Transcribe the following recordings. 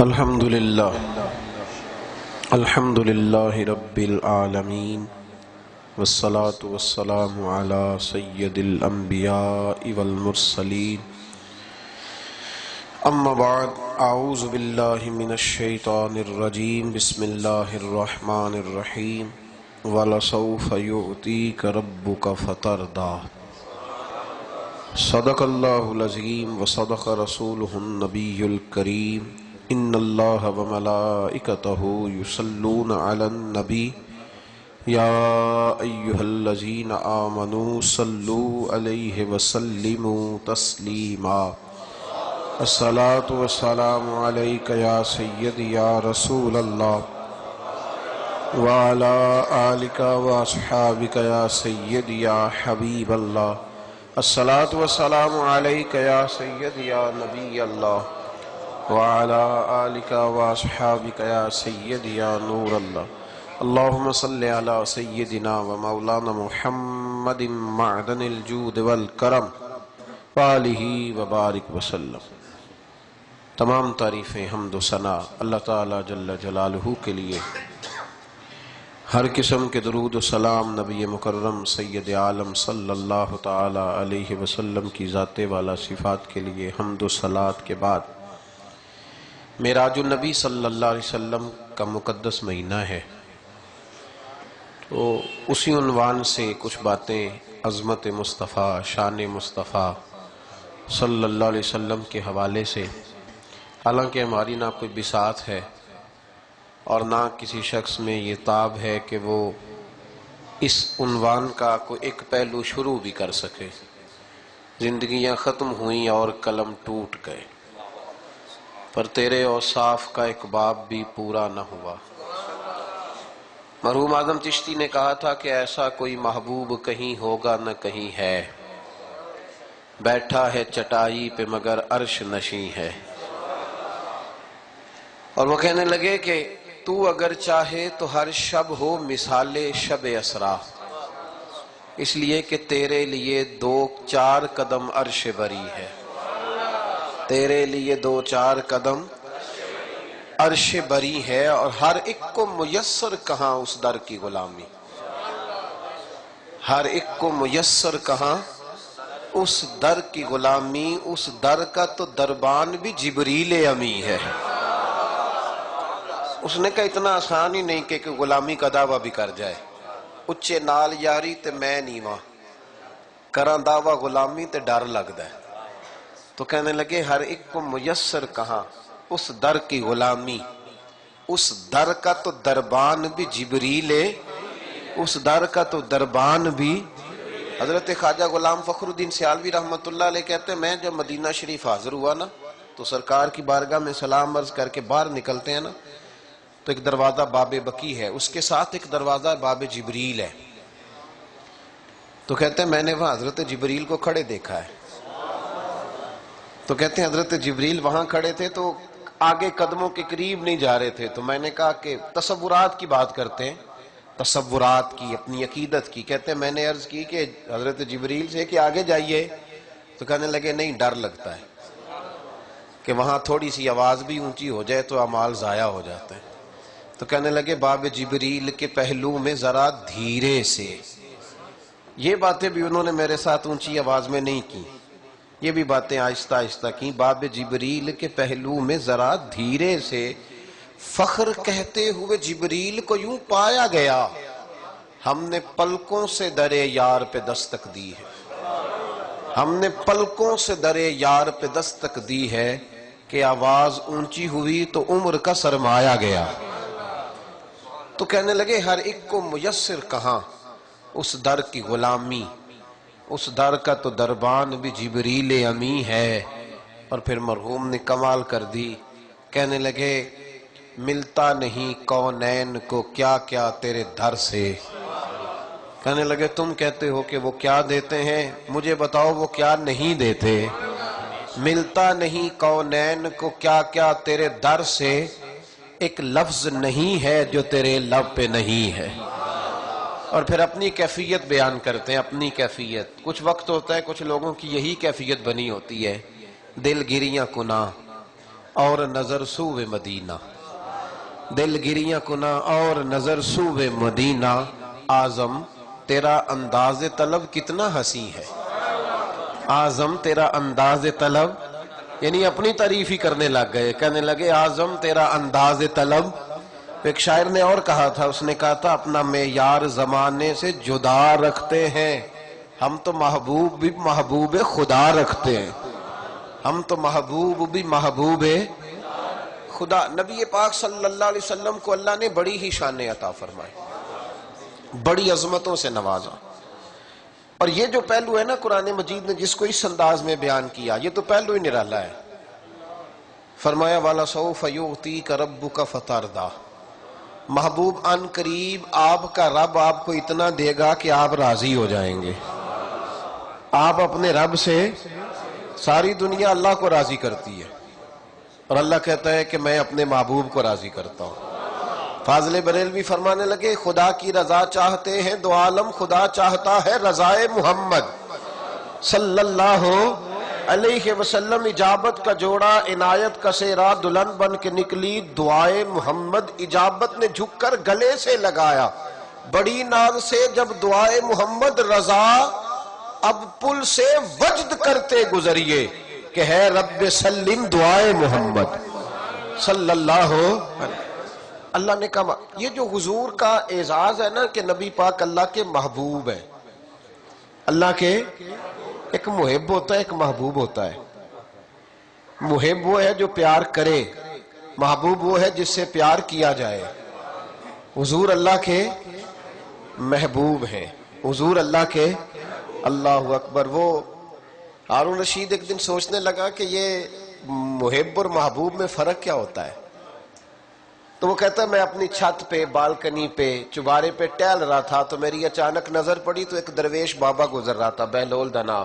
الحمدللہ رب العالمین والصلاة والسلام علی سید الانبیاء والمرسلین اما بعد اعوذ باللہ من الشیطان الرجیم بسم اللہ الرحمن الرحیم وَلَسَوْفَ يُعْتِيكَ رَبُّكَ فَتَرْضَىٰ صدق اللہ العظیم وصدق رسولہ النبی الکریم ان اللہ وملائکتہ یصلون علی النبی یا ایہا الذین آمنوا صلوا علیہ وسلموا تسلیما الصلاة والسلام علیک یا سید یا رسول اللہ وعلا آلک واصحابک یا سید یا حبیب اللہ الصلاة والسلام علیک یا سید یا نبی اللہ وعلا آلک واصحابک یا سید یا نور اللہ اللہم صلی علی سیدنا و مولانا محمد معدن الجود والکرم وآلہ وبارک وسلم۔ تمام تعریفیں حمد و ثنا اللہ تعالی جل جلالہ کے لیے، ہر قسم کے درود و سلام نبی مکرم سید عالم صلی اللہ تعالی علیہ وسلم کی ذات والا صفات کے لیے حمد و صلات کے بعد معراج النبی صلی اللہ علیہ وسلم کا مقدس مہینہ ہے، تو اسی عنوان سے کچھ باتیں عظمت مصطفیٰ شان مصطفیٰ صلی اللہ علیہ وسلم کے حوالے سے، حالانکہ ہماری نہ کوئی بساط ہے اور نہ کسی شخص میں یہ تاب ہے کہ وہ اس عنوان کا کوئی ایک پہلو شروع بھی کر سکے۔ زندگیاں ختم ہوئیں اور قلم ٹوٹ گئے، پر تیرے اوصاف کا ایک باب بھی پورا نہ ہوا۔ مرحوم اعظم چشتی نے کہا تھا کہ ایسا کوئی محبوب کہیں ہوگا نہ کہیں ہے، بیٹھا ہے چٹائی پہ مگر عرش نشیں ہے۔ اور وہ کہنے لگے کہ تو اگر چاہے تو ہر شب ہو مثال شب اسرا، اس لیے کہ تیرے لیے 2-4 قدم عرش بری ہے، تیرے لیے 2-4 قدم عرش بری ہے، اور ہر ایک کو میسر کہاں اس در کی غلامی، ہر ایک کو میسر کہاں اس در کی غلامی، اس در کا تو دربان بھی جبریل امی ہے۔ اس نے کہا اتنا آسان ہی نہیں کہ غلامی کا دعویٰ بھی کر جائے، اچھے نال یاری تے میں نیواں کراں دعویٰ غلامی تے ڈر لگدا ہے۔ تو کہنے لگے ہر ایک کو میسر کہاں اس در کی غلامی، اس در کا تو دربان بھی جبریل، اس در کا تو دربان بھی۔ حضرت خواجہ غلام فخر الدین سیالوی رحمت اللہ علیہ کہتے ہیں میں جب مدینہ شریف حاضر ہوا نا تو سرکار کی بارگاہ میں سلام عرض کر کے باہر نکلتے ہیں نا تو ایک دروازہ باب بقی ہے، اس کے ساتھ ایک دروازہ باب جبریل ہے۔ تو کہتے ہیں میں نے وہاں حضرت جبریل کو کھڑے دیکھا ہے۔ تو کہتے ہیں حضرت جبریل وہاں کھڑے تھے تو آگے قدموں کے قریب نہیں جا رہے تھے، تو میں نے کہا کہ تصورات کی بات کرتے ہیں، تصورات کی، اپنی عقیدت کی۔ کہتے ہیں میں نے عرض کی کہ حضرت جبریل سے کہ آگے جائیے، تو کہنے لگے نہیں ڈر لگتا ہے کہ وہاں تھوڑی سی آواز بھی اونچی ہو جائے تو اعمال ضائع ہو جاتے ہیں۔ تو کہنے لگے باب جبریل کے پہلو میں ذرا دھیرے سے، یہ باتیں بھی انہوں نے میرے ساتھ اونچی آواز میں نہیں کی، یہ بھی باتیں آہستہ آہستہ کی۔ باب جبریل کے پہلو میں ذرا دھیرے سے فخر کہتے ہوئے جبریل کو یوں پایا گیا، ہم نے پلکوں سے در یار پہ دستک دی ہے، ہم نے پلکوں سے در یار پہ دستک دی ہے، کہ آواز اونچی ہوئی تو عمر کا سرمایا گیا۔ تو کہنے لگے ہر ایک کو میسر کہاں اس در کی غلامی، اس در کا تو دربان بھی جبریل امی ہے۔ اور پھر مرحوم نے کمال کر دی، کہنے لگے ملتا نہیں کونین کو کیا کیا تیرے در سے۔ کہنے لگے تم کہتے ہو کہ وہ کیا دیتے ہیں، مجھے بتاؤ وہ کیا نہیں دیتے۔ ملتا نہیں کونین کو کیا کیا تیرے در سے، ایک لفظ نہیں ہے جو تیرے لب پہ نہیں ہے۔ اور پھر اپنی کیفیت بیان کرتے ہیں، اپنی کیفیت۔ کچھ وقت ہوتا ہے کچھ لوگوں کی یہی کیفیت بنی ہوتی ہے، دل گریاں کنا اور نظر سوئے مدینہ، دل گریاں کنا اور نظر سوئے مدینہ، اعظم تیرا انداز طلب کتنا حسین ہے، اعظم تیرا انداز طلب، یعنی اپنی تعریف ہی کرنے لگ گئے، کہنے لگے اعظم تیرا انداز طلب۔ ایک شاعر نے اور کہا تھا، اس نے کہا تھا اپنا معیار زمانے سے جدا رکھتے ہیں، ہم تو محبوب بھی محبوب خدا رکھتے ہیں، ہم تو محبوب بھی محبوب خدا۔ نبی پاک صلی اللہ علیہ وسلم کو اللہ نے بڑی ہی شان عطا فرمائی، بڑی عظمتوں سے نوازا، اور یہ جو پہلو ہے نا قرآن مجید نے جس کو اس انداز میں بیان کیا، یہ تو پہلو ہی نرالا ہے۔ فرمایا وَلَسَوْفَ يُعْطِيكَ رَبُّكَ فَتَرْضَىٰ، محبوب ان قریب آپ کا رب آپ کو اتنا دے گا کہ آپ راضی ہو جائیں گے۔ آپ اپنے رب سے، ساری دنیا اللہ کو راضی کرتی ہے اور اللہ کہتا ہے کہ میں اپنے محبوب کو راضی کرتا ہوں۔ فاضل بریلوی فرمانے لگے خدا کی رضا چاہتے ہیں دو عالم، خدا چاہتا ہے رضائے محمد صلی اللہ علیہ وسلم۔ اجابت کا جوڑا عنایت کا سیرا، دلہن بن کے نکلی دعائے محمد، اجابت نے جھک کر گلے سے لگایا بڑی ناز سے جب دعائے محمد، رضا اب پل سے وجد کرتے گزریے کہ ہے رب سلم دعائے محمد صلی اللہ علیہ۔ اللہ نے کہا یہ جو حضور کا اعزاز ہے نا کہ نبی پاک اللہ کے محبوب ہے، اللہ کے ایک محب ہوتا ہے ایک محبوب ہوتا ہے۔ محب وہ ہے جو پیار کرے، محبوب وہ ہے جس سے پیار کیا جائے۔ حضور اللہ کے محبوب ہیں، حضور اللہ کے، اللہ اکبر۔ وہ ہارون رشید ایک دن سوچنے لگا کہ یہ محب اور محبوب میں فرق کیا ہوتا ہے، تو وہ کہتا ہے میں اپنی چھت پہ بالکنی پہ چبارے پہ ٹہل رہا تھا تو میری اچانک نظر پڑی تو ایک درویش بابا گزر رہا تھا بہلول دنا۔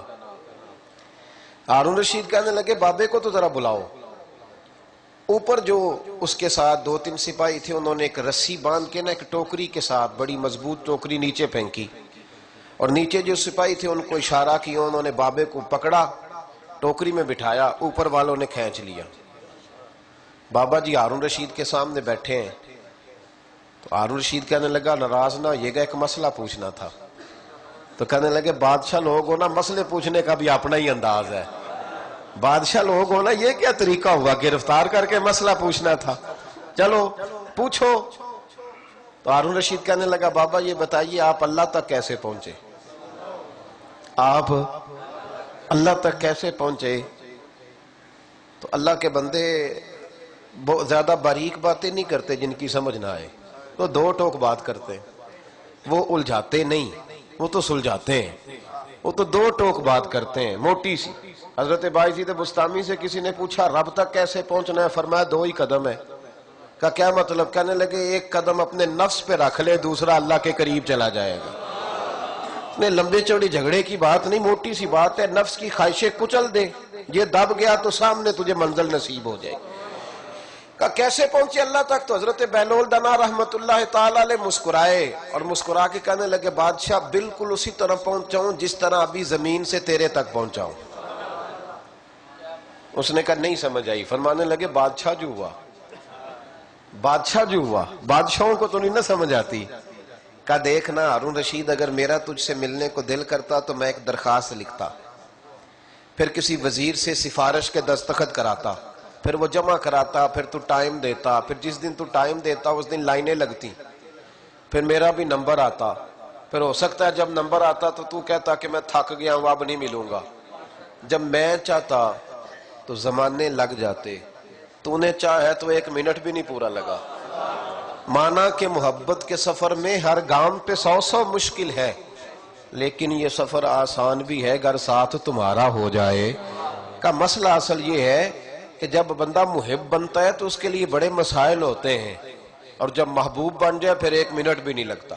ہارون رشید کہنے لگے بابے کو تو ذرا بلاؤ۔ اوپر جو اس کے ساتھ دو تین سپاہی تھے انہوں نے ایک رسی باندھ کے نا ایک ٹوکری کے ساتھ بڑی مضبوط ٹوکری نیچے پھینکی، اور نیچے جو سپاہی تھے ان کو اشارہ کیا، انہوں نے بابے کو پکڑا ٹوکری میں بٹھایا، اوپر والوں نے کھینچ لیا۔ بابا جی ہارون رشید کے سامنے بیٹھے ہیں تو ہارون رشید کہنے لگا ناراض نہ یہ گا ایک مسئلہ پوچھنا تھا، تو کہنے لگے بادشاہ لوگ ہونا مسئلے پوچھنے کا بھی اپنا ہی انداز ہے، بادشاہ لوگ ہونا یہ کیا طریقہ ہوا گرفتار کر کے مسئلہ پوچھنا تھا، چلو پوچھو۔ تو ہارون رشید کہنے لگا بابا یہ بتائیے آپ اللہ تک کیسے پہنچے، آپ اللہ تک کیسے پہنچے؟ تو اللہ کے بندے بہت زیادہ باریک باتیں نہیں کرتے جن کی سمجھ نہ آئے، تو دو ٹوک بات کرتے ہیں، وہ الجھاتے نہیں، وہ تو سلجھاتے ہیں، وہ تو دو ٹوک بات کرتے ہیں موٹی سی۔ حضرت باعزید بستامی سے کسی نے پوچھا رب تک کیسے پہنچنا ہے، فرمایا دو ہی قدم ہے۔ کا کیا مطلب؟ کہنے لگے ایک قدم اپنے نفس پہ رکھ لے، دوسرا اللہ کے قریب چلا جائے گا۔ نے لمبے چوڑی جھگڑے کی بات نہیں، موٹی سی بات ہے، نفس کی خواہشیں کچل دے، یہ دب گیا تو سامنے تجھے منزل نصیب ہو جائے۔ کہ کیسے پہنچے اللہ تک؟ تو حضرت بہلول دنا رحمت اللہ تعالی علیہ مسکرائے اور مسکرا کے کہنے لگے بادشاہ بالکل اسی طرح پہنچاؤں جس طرح ابھی زمین سے تیرے تک پہنچاؤں۔ اس نے کہا نہیں سمجھ آئی، فرمانے لگے بادشاہ جو ہوا، بادشاہ جو ہوا، بادشاہوں کو تو نہیں نہ سمجھ آتی۔ کہا دیکھنا ہارون رشید اگر میرا تجھ سے ملنے کو دل کرتا تو میں ایک درخواست لکھتا، پھر کسی وزیر سے سفارش کے دستخط کراتا، پھر وہ جمع کراتا، پھر تو ٹائم دیتا، پھر جس دن تو ٹائم دیتا اس دن لائنیں لگتی، پھر میرا بھی نمبر آتا، پھر ہو سکتا ہے جب نمبر آتا تو کہتا کہ میں تھک گیا ہوں اب نہیں ملوں گا۔ جب میں چاہتا تو زمانے لگ جاتے، تو نے چاہے تو ایک منٹ بھی نہیں پورا لگا۔ مانا کہ محبت کے سفر میں ہر گام پہ 100 مشکل ہے، لیکن یہ سفر آسان بھی ہے اگر ساتھ تمہارا ہو جائے۔ کا مسئلہ اصل یہ ہے کہ جب بندہ محب بنتا ہے تو اس کے لیے بڑے مسائل ہوتے ہیں، اور جب محبوب بن جائے پھر ایک منٹ بھی نہیں لگتا۔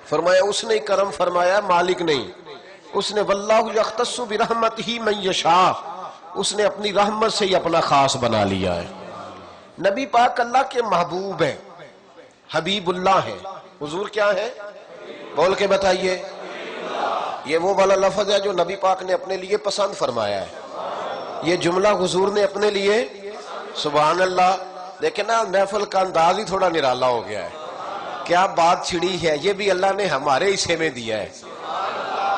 فرمایا اس نے کرم فرمایا، مالک نہیں، اس نے واللہ یختص برحمتہ من یشاء، اس نے اپنی رحمت سے ہی اپنا خاص بنا لیا ہے۔ نبی پاک اللہ کے محبوب ہیں، حبیب اللہ ہیں۔ حضور کیا ہے؟ بول کے بتائیے۔ یہ وہ والا لفظ ہے جو نبی پاک نے اپنے لیے پسند فرمایا ہے، یہ جملہ حضور نے اپنے لیے سبحان اللہ. دیکھیں نا محفل کا انداز ہی تھوڑا نرالا ہو گیا ہے. کیا بات چھڑی ہے, یہ بھی اللہ نے ہمارے حصے میں دیا ہے.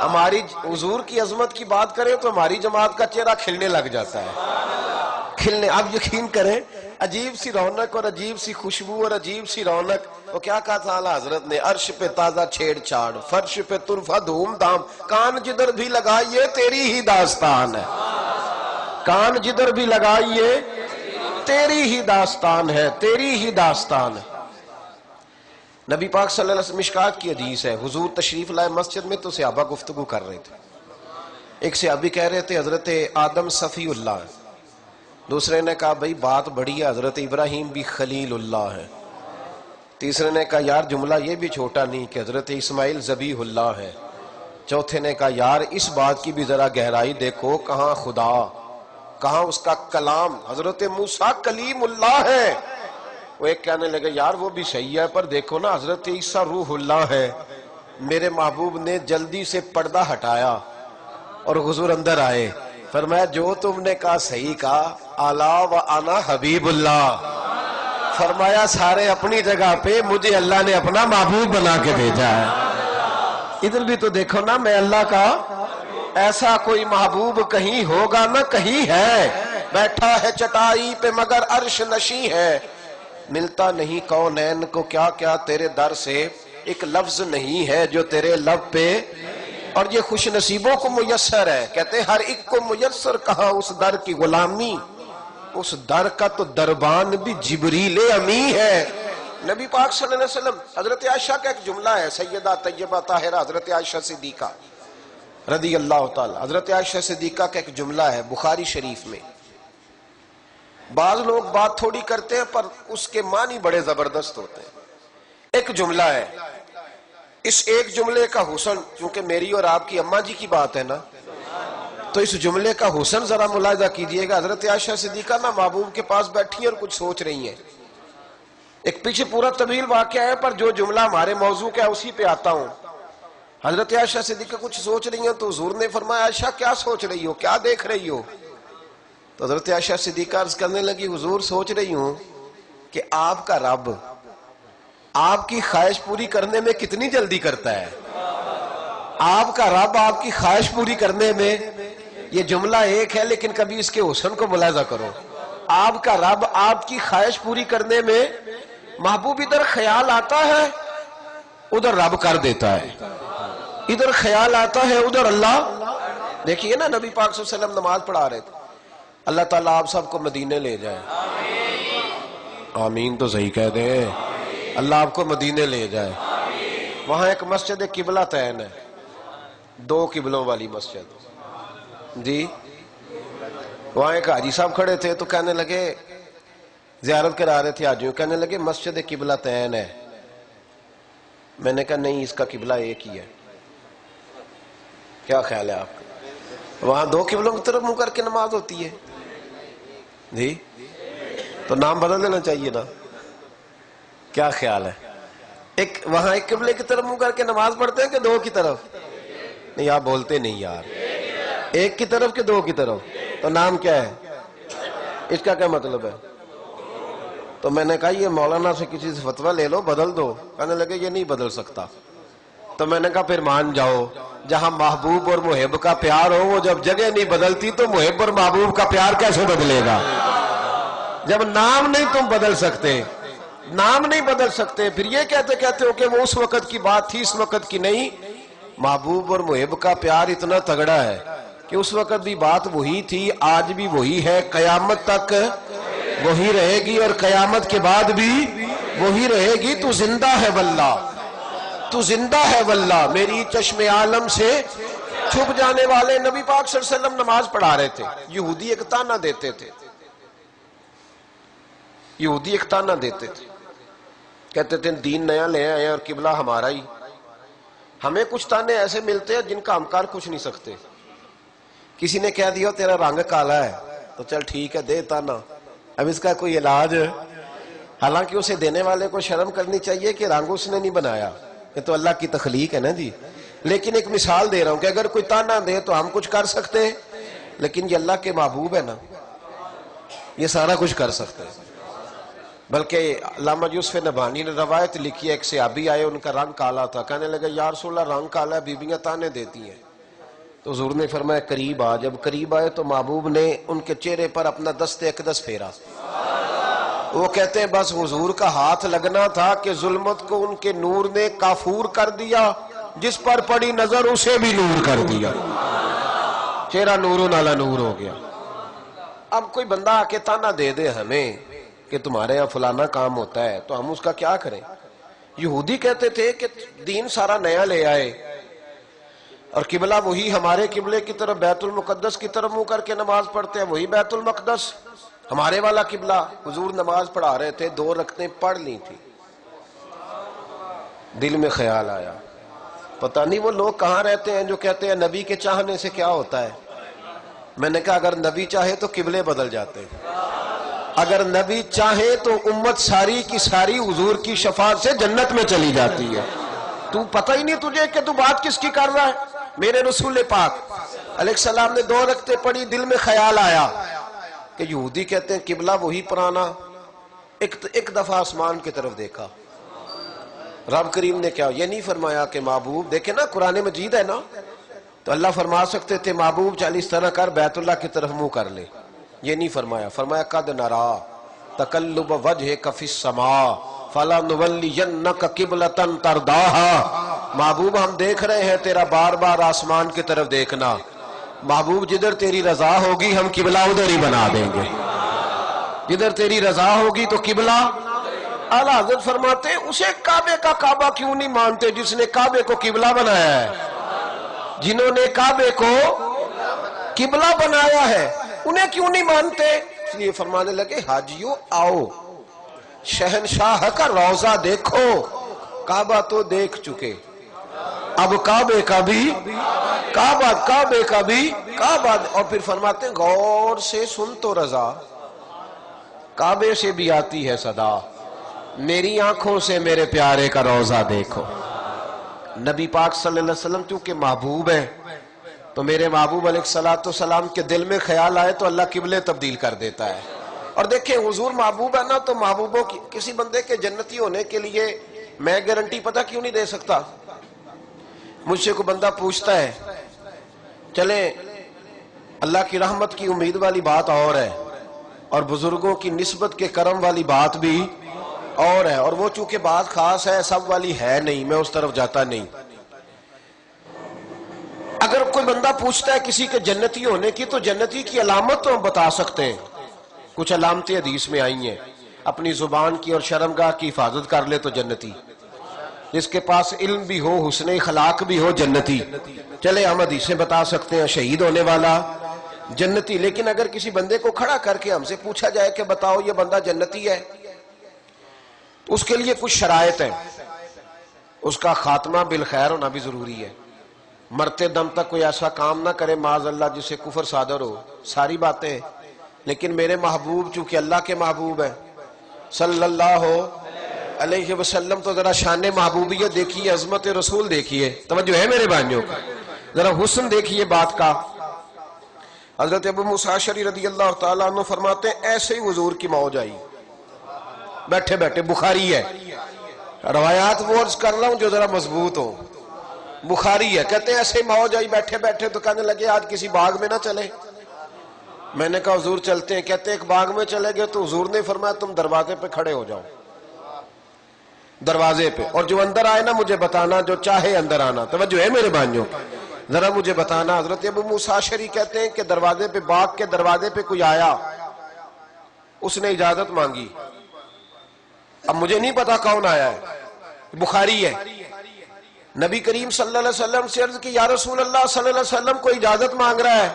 ہماری حضور کی عظمت کی بات کریں تو ہماری جماعت کا چہرہ کھلنے لگ جاتا ہے. کھلنے, آپ یقین کریں عجیب سی رونق اور عجیب سی خوشبو اور عجیب سی رونق. وہ کیا کہا تھا اعلیٰ حضرت نے, عرش پہ تازہ چھیڑ چھاڑ, فرش پہ طرفہ دھوم دھام, کان جدھر بھی لگائیے تیری ہی داستان ہے. کان جدھر بھی لگائیے تیری ہی داستان ہے, تیری ہی داستان ہے. نبی پاک صلی اللہ علیہ وسلم, مشکات کی حدیث ہے, حضور تشریف لائے مسجد میں تو صحابہ گفتگو کر رہے تھے. ایک صحابی کہہ رہے تھے حضرت آدم صفی اللہ ہے. دوسرے نے کہا بھئی بات بڑی ہے, حضرت ابراہیم بھی خلیل اللہ ہے. تیسرے نے کہا یار جملہ یہ بھی چھوٹا نہیں کہ حضرت اسماعیل ذبیح اللہ ہے. چوتھے نے کہا یار اس بات کی بھی ذرا گہرائی دیکھو, کہاں خدا, کہاں اس کا کلام, حضرت موسیٰ کلیم اللہ ہے. وہ ایک کہنے لگے یار وہ بھی صحیح ہے, پر دیکھو نا حضرت عیسیٰ روح اللہ ہے. میرے محبوب نے جلدی سے پردہ ہٹایا اور حضور اندر آئے. فرمایا جو تم نے کہا صحیح کہا, الا و انا حبیب اللہ. فرمایا سارے اپنی جگہ پہ, مجھے اللہ نے اپنا محبوب بنا کے بھیجا ہے. ادھر بھی تو دیکھو نا, میں اللہ کا ایسا کوئی محبوب کہیں ہوگا نہ کہیں ہے. بیٹھا ہے چٹائی پہ مگر عرش نشیں ہے, ملتا نہیں کونین کو کیا کیا تیرے در سے, ایک لفظ نہیں ہے جو تیرے لب پہ. اور یہ خوش نصیبوں کو میسر ہے, کہتے ہیں ہر ایک کو میسر کہاں اس در کی غلامی, اس در کا تو دربان بھی جبریل امی ہے. نبی پاک صلی اللہ علیہ وسلم, حضرت عائشہ کا ایک جملہ ہے, سیدہ طیبہ طاہرہ حضرت عائشہ صدیقہ رضی اللہ تعالی, حضرت عائشہ صدیقہ کا ایک جملہ ہے بخاری شریف میں. بعض لوگ بات تھوڑی کرتے ہیں پر اس کے معنی بڑے زبردست ہوتے ہیں. ایک جملہ ہے, اس ایک جملے کا حسن, چونکہ میری اور آپ کی اماں جی کی بات ہے نا, تو اس جملے کا حسن ذرا ملاحظہ کیجئے گا. حضرت عائشہ صدیقہ نا محبوب کے پاس بیٹھی ہیں اور کچھ سوچ رہی ہیں. ایک پیچھے پورا طویل واقعہ ہے, پر جو جملہ ہمارے موضوع کا ہے اسی پہ آتا ہوں. حضرت عائشہ صدیقہ کچھ سوچ رہی ہیں تو حضور نے فرمایا عائشہ کیا سوچ رہی ہو, کیا دیکھ رہی ہو؟ تو حضرت عائشہ صدیقہ عرض کرنے لگی حضور سوچ رہی ہوں کہ آپ کا رب آپ کی خواہش پوری کرنے میں کتنی جلدی کرتا ہے. آپ کا رب آپ کی خواہش پوری کرنے میں, یہ جملہ ایک ہے لیکن کبھی اس کے حسن کو ملاحظہ کرو. آپ کا رب آپ کی خواہش پوری کرنے میں, محبوب ادھر خیال آتا ہے ادھر رب کر دیتا ہے, ادھر خیال آتا ہے ادھر اللہ. دیکھیے نا نبی پاک صلی اللہ علیہ وسلم نماز پڑھا رہے تھے, اللہ تعالیٰ آپ سب کو مدینے لے جائے. آمین تو صحیح کہہ دیں, اللہ آپ کو مدینے لے جائے. وہاں ایک مسجد قبلہ تین ہے, 2 قبلوں والی مسجد جی. وہاں ایک حاجی صاحب کھڑے تھے تو کہنے لگے, زیارت کرا رہے تھے حاجیوں, کہنے لگے مسجد قبلہ تین ہے. میں نے کہا نہیں, اس کا قبلہ ایک ہی ہے. کیا خیال ہے آپ کا؟ وہاں 2 قبلوں کی طرف منہ کر کے نماز ہوتی ہے جی, تو نام بدل دینا چاہیے نا. کیا خیال ہے؟ ایک وہاں ایک قبلے کی طرف منہ کر کے نماز پڑھتے ہیں کہ 2 کی طرف؟ نہیں آپ بولتے نہیں یار, ایک کی طرف کہ 2 کی طرف؟ تو نام کیا ہے اس کا, کیا مطلب ہے؟ تو میں نے کہا یہ مولانا سے کسی سے فتویٰ لے لو, بدل دو. کہنے لگے یہ نہیں بدل سکتا. تو میں نے کہا پھر مان جاؤ, جہاں محبوب اور محب کا پیار ہو وہ جب جگہ نہیں بدلتی تو محب اور محبوب کا پیار کیسے بدلے گا؟ جب نام نہیں تم بدل سکتے, نام نہیں بدل سکتے, پھر یہ کہتے ہو کہ وہ اس وقت کی بات تھی اس وقت کی نہیں. محبوب اور محب کا پیار اتنا تگڑا ہے کہ اس وقت بھی بات وہی تھی, آج بھی وہی ہے, قیامت تک وہی رہے گی اور قیامت کے بعد بھی وہی رہے گی. تو زندہ ہے واللہ, تو زندہ ہے واللہ. میری چشم عالم سے چھپ جانے والے. نبی پاک صلی اللہ علیہ وسلم نماز پڑھا رہے تھے, یہودی ایک تانا دیتے تھے, یہودی ایک تانا دیتے تھے, کہتے تھے دین نیا لے آئے اور قبلہ ہمارا ہی. ہمیں کچھ تانے ایسے ملتے ہیں جن کا ہم کر کچھ نہیں سکتے. کسی نے کہہ دیا تیرا رنگ کالا ہے تو چل ٹھیک ہے دے تانا, اب اس کا کوئی علاج, حالانکہ اسے دینے والے کو شرم کرنی چاہیے کہ رنگ اس نے نہیں بنایا, یہ تو اللہ کی تخلیق ہے نا جی. لیکن ایک مثال دے رہا ہوں کہ اگر کوئی تانا دے تو ہم کچھ کر سکتے ہیں, لیکن یہ اللہ کے محبوب ہے نا, یہ سارا کچھ کر سکتے ہیں. بلکہ علامہ یوسف نبہانی نے روایت لکھی ہے، ایک صحابی آئے، ان کا رنگ کالا تھا، کہنے لگا یا رسول اللہ رنگ کالا ہے، بیویاں تانے دیتی ہیں. تو حضور نے فرمایا قریب آ. جب قریب آئے تو محبوب نے ان کے چہرے پر اپنا دست اقدس پھیرا. وہ کہتے ہیں بس حضور کا ہاتھ لگنا تھا کہ ظلمت کو ان کے نور نے کافور کر دیا، جس پر پڑی نظر اسے بھی نور کر دیا، چہرہ نور نالا نور ہو گیا. اب کوئی بندہ آ کے تانا دے دے ہمیں کہ تمہارے یہاں فلانا کام ہوتا ہے تو ہم اس کا کیا کریں؟ یہودی کہتے تھے کہ دین سارا نیا لے آئے اور قبلہ وہی ہمارے قبلے کی طرف بیت المقدس کی طرف منہ کر کے نماز پڑھتے ہیں، وہی بیت المقدس ہمارے والا قبلہ. حضور نماز پڑھا رہے تھے، 2 رکعتیں پڑھ لی تھی. دل میں خیال آیا پتہ نہیں وہ لوگ کہاں رہتے ہیں جو کہتے ہیں نبی کے چاہنے سے کیا ہوتا ہے. میں نے کہا اگر نبی چاہے تو قبلے بدل جاتے ہیں، اگر نبی چاہے تو امت ساری کی ساری حضور کی شفاعت سے جنت میں چلی جاتی ہے. تو پتہ ہی نہیں تجھے کہ تو بات کس کی کر رہا ہے. میرے رسول پاک علیہ السلام نے 2 رکعتیں پڑھی، دل میں خیال آیا کہ یہودی کہتے ہیں قبلہ وہی پرانا. ایک دفعہ آسمان کی طرف دیکھا، رب کریم نے کیا یہ نہیں فرمایا کہ محبوب دیکھیں نا قرآن مجید ہے نا، تو اللہ فرما سکتے تھے محبوب 40 طرح کر بیت اللہ کی طرف منہ کر لے. یہ نہیں فرمایا، فرمایا قد نرا تقلب وجہک فی السماء فلنولینک قبلۃ ترضاها. محبوب ہم دیکھ رہے ہیں تیرا بار بار آسمان کی طرف دیکھنا. محبوب جدھر تیری رضا ہوگی ہم قبلہ ادھر ہی بنا دیں گے، جدھر تیری رضا ہوگی تو قبلہ. اعلیٰ حضرت فرماتے ہیں اسے کعبے کا کعبہ کیوں نہیں مانتے جس نے کعبے کو قبلہ بنایا ہے؟ جنہوں نے کعبے کو قبلہ بنایا ہے انہیں کیوں نہیں مانتے؟ اس لیے فرمانے لگے حاجیو آؤ شہنشاہ کا روضہ دیکھو. کعبہ تو دیکھ چکے، اب کعبے کا بھی کعبے کا بھی کعبہ. اور پھر فرماتے ہیں غور سے سن تو رضا، کعبے سے بھی آتی ہے صدا، میری آنکھوں سے میرے پیارے کا روضہ دیکھو. نبی پاک صلی اللہ علیہ وسلم کیونکہ محبوب ہے تو میرے محبوب علیہ السلام کے دل میں خیال آئے تو اللہ قبلے تبدیل کر دیتا ہے. اور دیکھیں حضور محبوب ہے نا، تو محبوبوں کی کسی بندے کے جنتی ہونے کے لیے میں گارنٹی پتہ کیوں نہیں دے سکتا؟ مجھ سے کوئی بندہ پوچھتا ہے چلیں اللہ کی رحمت کی امید والی بات اور ہے اور بزرگوں کی نسبت کے کرم والی بات بھی اور ہے، اور وہ چونکہ بات خاص ہے سب والی ہے نہیں، میں اس طرف جاتا نہیں. اگر کوئی بندہ پوچھتا ہے کسی کے جنتی ہونے کی تو جنتی کی علامت تو ہم بتا سکتے ہیں. کچھ علامتیں حدیث میں آئی ہیں، اپنی زبان کی اور شرمگاہ کی حفاظت کر لے تو جنتی، جس کے پاس علم بھی ہو حسن اخلاق بھی ہو جنتی. چلے ہم حدیثیں بتا سکتے ہیں، شہید ہونے والا جنتی. لیکن اگر کسی بندے کو کھڑا کر کے ہم سے پوچھا جائے کہ بتاؤ یہ بندہ جنتی ہے، اس کے لیے کچھ شرائط ہیں. اس کا خاتمہ بالخیر ہونا بھی ضروری ہے، مرتے دم تک کوئی ایسا کام نہ کرے معاذ اللہ جس سے کفر صادر ہو. ساری باتیں لیکن میرے محبوب چونکہ اللہ کے محبوب ہیں صلی اللہ علیہ وسلم، تو ذرا شان محبوبیت دیکھیے، عظمت رسول دیکھیے. توجہ ہے میرے بھائیوں کا، ذرا حسن دیکھیے بات کا. حضرت ابو موسیٰ اشعری رضی اللہ تعالیٰ عنہ فرماتے ہیں ایسے ہی حضور کی موج آئی بیٹھے بیٹھے. بخاری ہے، روایات وہ عرض کر رہا ہوں جو ذرا مضبوط ہو. بخاری ہے، کہتے ہیں ایسے ہی موج آئی بیٹھے بیٹھے تو کہنے لگے آج کسی باغ میں نہ چلے. میں نے کہا حضور چلتے ہیں. کہتے ہیں ایک باغ میں چلے گئے تو حضور نے فرمایا تم دروازے پہ کھڑے ہو جاؤ، دروازے پہ، اور جو اندر آئے نا مجھے بتانا، جو چاہے اندر آنا. توجہ ہے میرے بھائیوں، ذرا مجھے بتانا. حضرت ابو موسیٰ اشعری کہتے ہیں کہ دروازے پہ، باغ کے دروازے پہ کوئی آیا، اس نے اجازت مانگی. اب مجھے نہیں پتا کون آیا ہے، بخاری ہے. نبی کریم صلی اللہ علیہ وسلم سے عرض کی یا رسول اللہ صلی اللہ علیہ وسلم کو اجازت مانگ رہا ہے.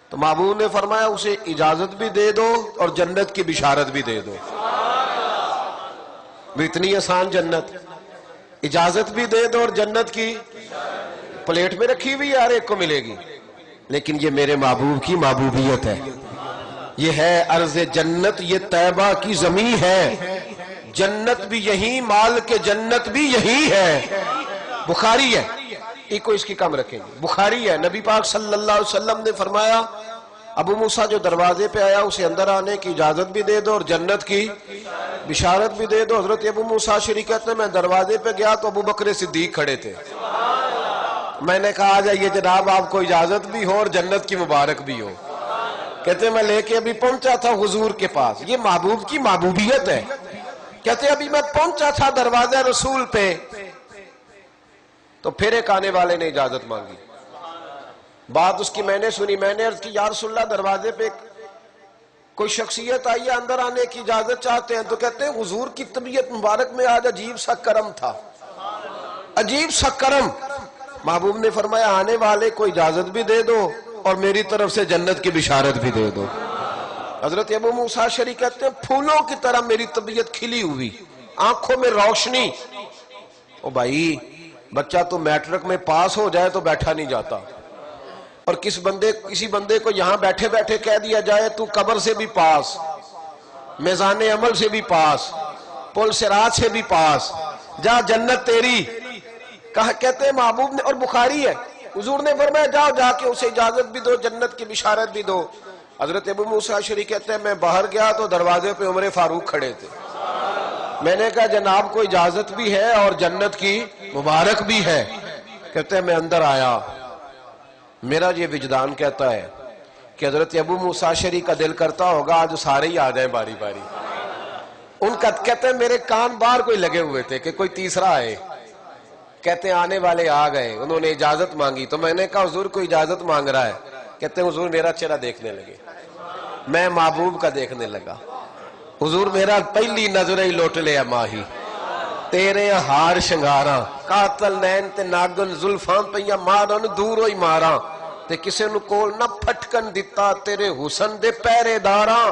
تو محبوب نے فرمایا اسے اجازت بھی دے دو اور جنت کی بشارت بھی دے دو. اتنی آسان جنت، اجازت بھی دے دو اور جنت کی پلیٹ میں رکھی ہوئی ہر ایک کو ملے گی. لیکن یہ میرے محبوب کی محبوبیت ہے، یہ ہے عرض جنت، یہ طیبہ کی زمین ہے. جنت بھی یہی، مال کے جنت بھی یہی ہے. بخاری ہے، ایک کو اس کی کم رکھیں گے. بخاری ہے، نبی پاک صلی اللہ علیہ وسلم نے فرمایا ابو موسیٰ جو دروازے پہ آیا اسے اندر آنے کی اجازت بھی دے دو اور جنت کی بشارت بھی دے دو. حضرت ابو موسیٰ شریف کہتے ہیں میں دروازے پہ گیا تو ابو بکر صدیق کھڑے تھے. میں نے کہا آ جائیے جناب آپ کو اجازت بھی ہو اور جنت کی مبارک بھی ہو. کہتے ہیں میں لے کے ابھی پہنچا تھا حضور کے پاس. یہ محبوب کی محبوبیت ہے. کہتے ہیں ابھی میں پہنچا تھا دروازہ رسول پہ تو پھر ایک آنے والے نے اجازت مانگی. بات اس کی میں نے سنی. میں نے عرض کی یا رسول اللہ دروازے پہ کوئی شخصیت آئی ہے اندر آنے کی اجازت چاہتے ہیں. تو کہتے ہیں حضور کی طبیعت مبارک میں آج عجیب سا کرم تھا, عجیب سا کرم. محبوب نے فرمایا آنے والے کو اجازت بھی دے دو اور میری طرف سے جنت کی بشارت بھی دے دو. حضرت ابو موسیٰ شریف کہتے ہیں پھولوں کی طرح میری طبیعت کھلی ہوئی, آنکھوں میں روشنی. او بھائی بچہ تو میٹرک میں پاس ہو جائے تو بیٹھا نہیں جاتا, اور کسی بندے کو یہاں بیٹھے بیٹھے کہہ دیا جائے تو قبر سے بھی پاس, میزان عمل سے بھی پاس, پل صراط سے بھی پاس, جا جنت تیری. کہتے ہیں محبوب نے, اور بخاری ہے, حضور نے فرمایا جاؤ جا کے اسے اجازت بھی دو جنت کی بشارت بھی دو. حضرت ابو موسیٰ شریف کہتے ہیں میں باہر گیا تو دروازے پہ عمر فاروق کھڑے تھے. میں نے کہا جناب کو اجازت بھی ہے اور جنت کی مبارک بھی ہے. کہتے ہیں میں اندر آیا, میرا یہ وجدان کہتا ہے کہ حضرت ابو موسیٰ شریف کا دل کرتا ہوگا آج سارے ہی آ جائیں باری باری. ان کا کہتے ہیں میرے کان باہر کوئی لگے ہوئے تھے کہ کوئی تیسرا آئے. کہتے ہیں آنے والے آ گئے, انہوں نے اجازت مانگی. تو میں نے کہا حضور کو اجازت مانگ رہا ہے. کہتے ہیں حضور میرا چہرہ دیکھنے لگے, میں محبوب کا دیکھنے لگا. حضور میرا پہلی نظر ہی لوٹ لیا ماہی, تیرے ہار شنگاراں قاتل نین تے ناگن زلفاں پہ مارن دور ہوئی ماراں تے کسے نو کول نہ پھٹکن دیتا تیرے حسن دے پہرے داراں.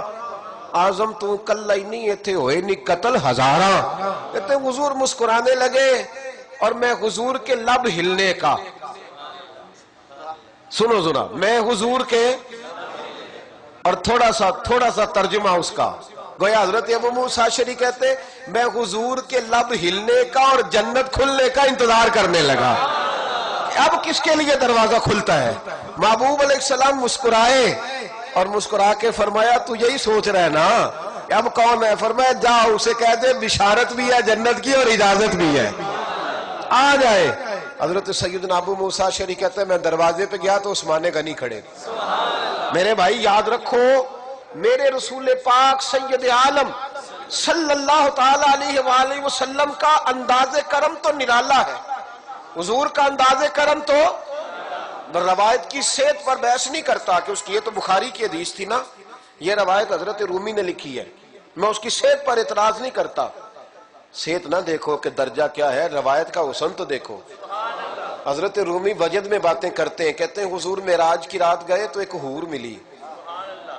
آزم تو کل ہی نہیں ایتھے ہوئے نہیں قتل ہزاراں. کہتے ہیں حضور مسکرانے لگے اور میں حضور کے لب ہلنے کا, سنو ذرا, میں حضور کے, اور تھوڑا سا ترجمہ اس کا, گویا حضرت ابو موسیٰ شریف کہتے میں حضور کے لب ہلنے کا اور جنت کھلنے کا انتظار کرنے لگا. اب کس کے لیے دروازہ کھلتا ہے؟ محبوب علیہ السلام مسکرائے اور مسکرا کے فرمایا تو یہی سوچ رہا ہے نا اب کون ہے؟ فرمایا جاؤ اسے کہہ دے بشارت بھی ہے جنت کی اور اجازت بھی ہے, آ جائے. حضرت سیدنا ابو موسیٰ شریف کہتے ہیں میں دروازے پہ گیا تو عثمان غنی کھڑے. میرے بھائی یاد رکھو میرے رسول پاک سید عالم صلی اللہ تعالی علیہ وآلہ وسلم کا انداز کرم تو نرالا ہے. حضور کا انداز کرم تو روایت کی صحت پر بحث نہیں کرتا کہ اس کی, یہ تو بخاری کی حدیث تھی نا, یہ روایت حضرت رومی نے لکھی ہے, میں اس کی صحت پر اعتراض نہیں کرتا. صحت نہ دیکھو کہ درجہ کیا ہے, روایت کا حسن تو دیکھو. حضرت رومی وجد میں باتیں کرتے ہیں, کہتے ہیں حضور معراج کی رات گئے تو ایک حور ملی.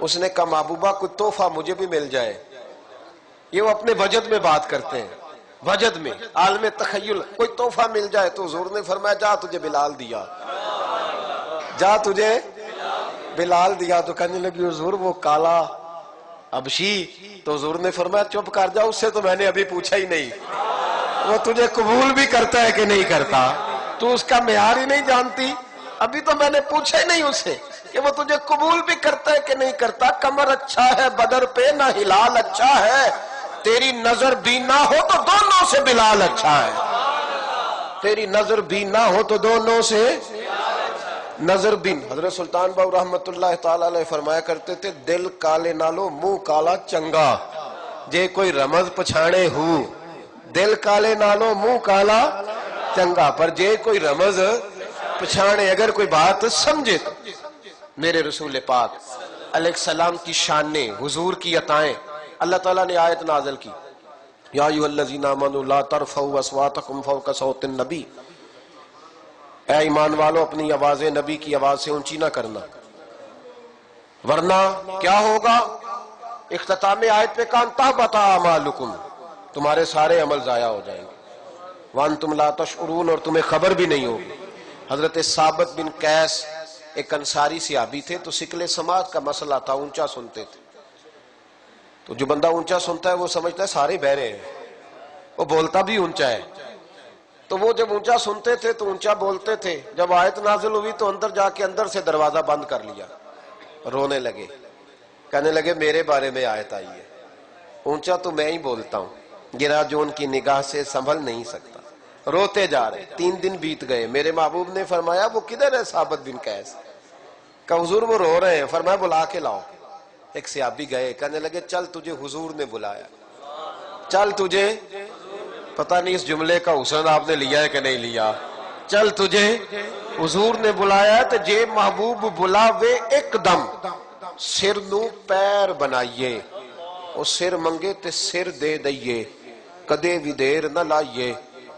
اس نے کہا محبوبہ کوئی تحفہ مجھے بھی مل جائے. یہ وہ اپنے وجد میں بات کرتے ہیں, وجد میں عالم تخیل, کوئی تحفہ مل جائے. تو حضور نے فرمایا جا تجھے بلال دیا, جا تجھے بلال دیا. تو کہنے لگی حضور وہ کالا حبشی. تو حضور نے فرمایا چپ کر جا, اس سے تو میں نے ابھی پوچھا ہی نہیں, وہ تجھے قبول بھی کرتا ہے کہ نہیں کرتا, تو اس کا معیار ہی نہیں جانتی. ابھی تو میں نے پوچھا ہی نہیں اسے کہ وہ تجھے قبول بھی کرتا ہے کہ نہیں کرتا. کمر اچھا ہے بدر پہ نہ ہلال اچھا ہے, تیری نظر بھی نہ ہو تو دونوں سے بلال اچھا ہے. تیری نظر بھی نہ ہو تو دونوں سے نظر بین. حضرت سلطان باؤ رحمت اللہ تعالی علیہ فرمایا کرتے تھے دل کالے نالو منہ کالا چنگا, جے کوئی رمز پچھاڑے ہو. دل کالے نالو منہ کالا چنگا, پر جے کوئی رمز پچھاڑے اگر کوئی بات سمجھے. تو میرے رسول پاک علیہ السلام کی شانیں, حضور کی عطائیں, اللہ تعالیٰ نے آیت نازل کی یا ایھا الذین آمنوا لا ترفعوا اصواتکم فوق صوت النبی. اے ایمان والو اپنی آوازیں نبی کی آواز سے اونچی نہ کرنا, ورنہ کیا ہوگا؟ اختتام آیت پہ کہا تحبط اعمالکم, تمہارے سارے عمل ضائع ہو جائیں گے. وانتم لا تشعرون, اور تمہیں خبر بھی نہیں ہوگی. حضرت ثابت بن قیس ایک انصاری صحابی تھے, تو سکل سماعت کا مسئلہ تھا, اونچا سنتے تھے. تو جو بندہ اونچا سنتا ہے وہ سمجھتا ہے سارے بہرے ہیں, وہ بولتا بھی اونچا ہے. تو وہ جب اونچا سنتے تھے تو اونچا بولتے تھے. جب آیت نازل ہوئی تو اندر جا کے اندر سے دروازہ بند کر لیا. رونے لگے، کہنے لگے میرے بارے میں آیت آئی ہے، اونچا تو میں ہی بولتا ہوں، گرا جو ان کی نگاہ سے سنبھل نہیں سکتا، روتے جا رہے۔ 3 دن بیت گئے، میرے محبوب نے فرمایا وہ کدھر ہے ثابت بن قیس؟ کہا حضور وہ رو رہے ہیں۔ فرمایا بلا کے لاؤ۔ ایک صحابی گئے، کہنے لگے چل تجھے حضور نے بلایا، چل تجھے، پتہ نہیں اس جملے کا حسن آپ نے لیا ہے کہ نہیں لیا، چل تجھے حضور نے بلایا تے جے محبوب بلاوے ایک دم سر نو پیر بنائیے، او سر منگے تے سر دے دئیے، کدے بھی دیر نہ لائیے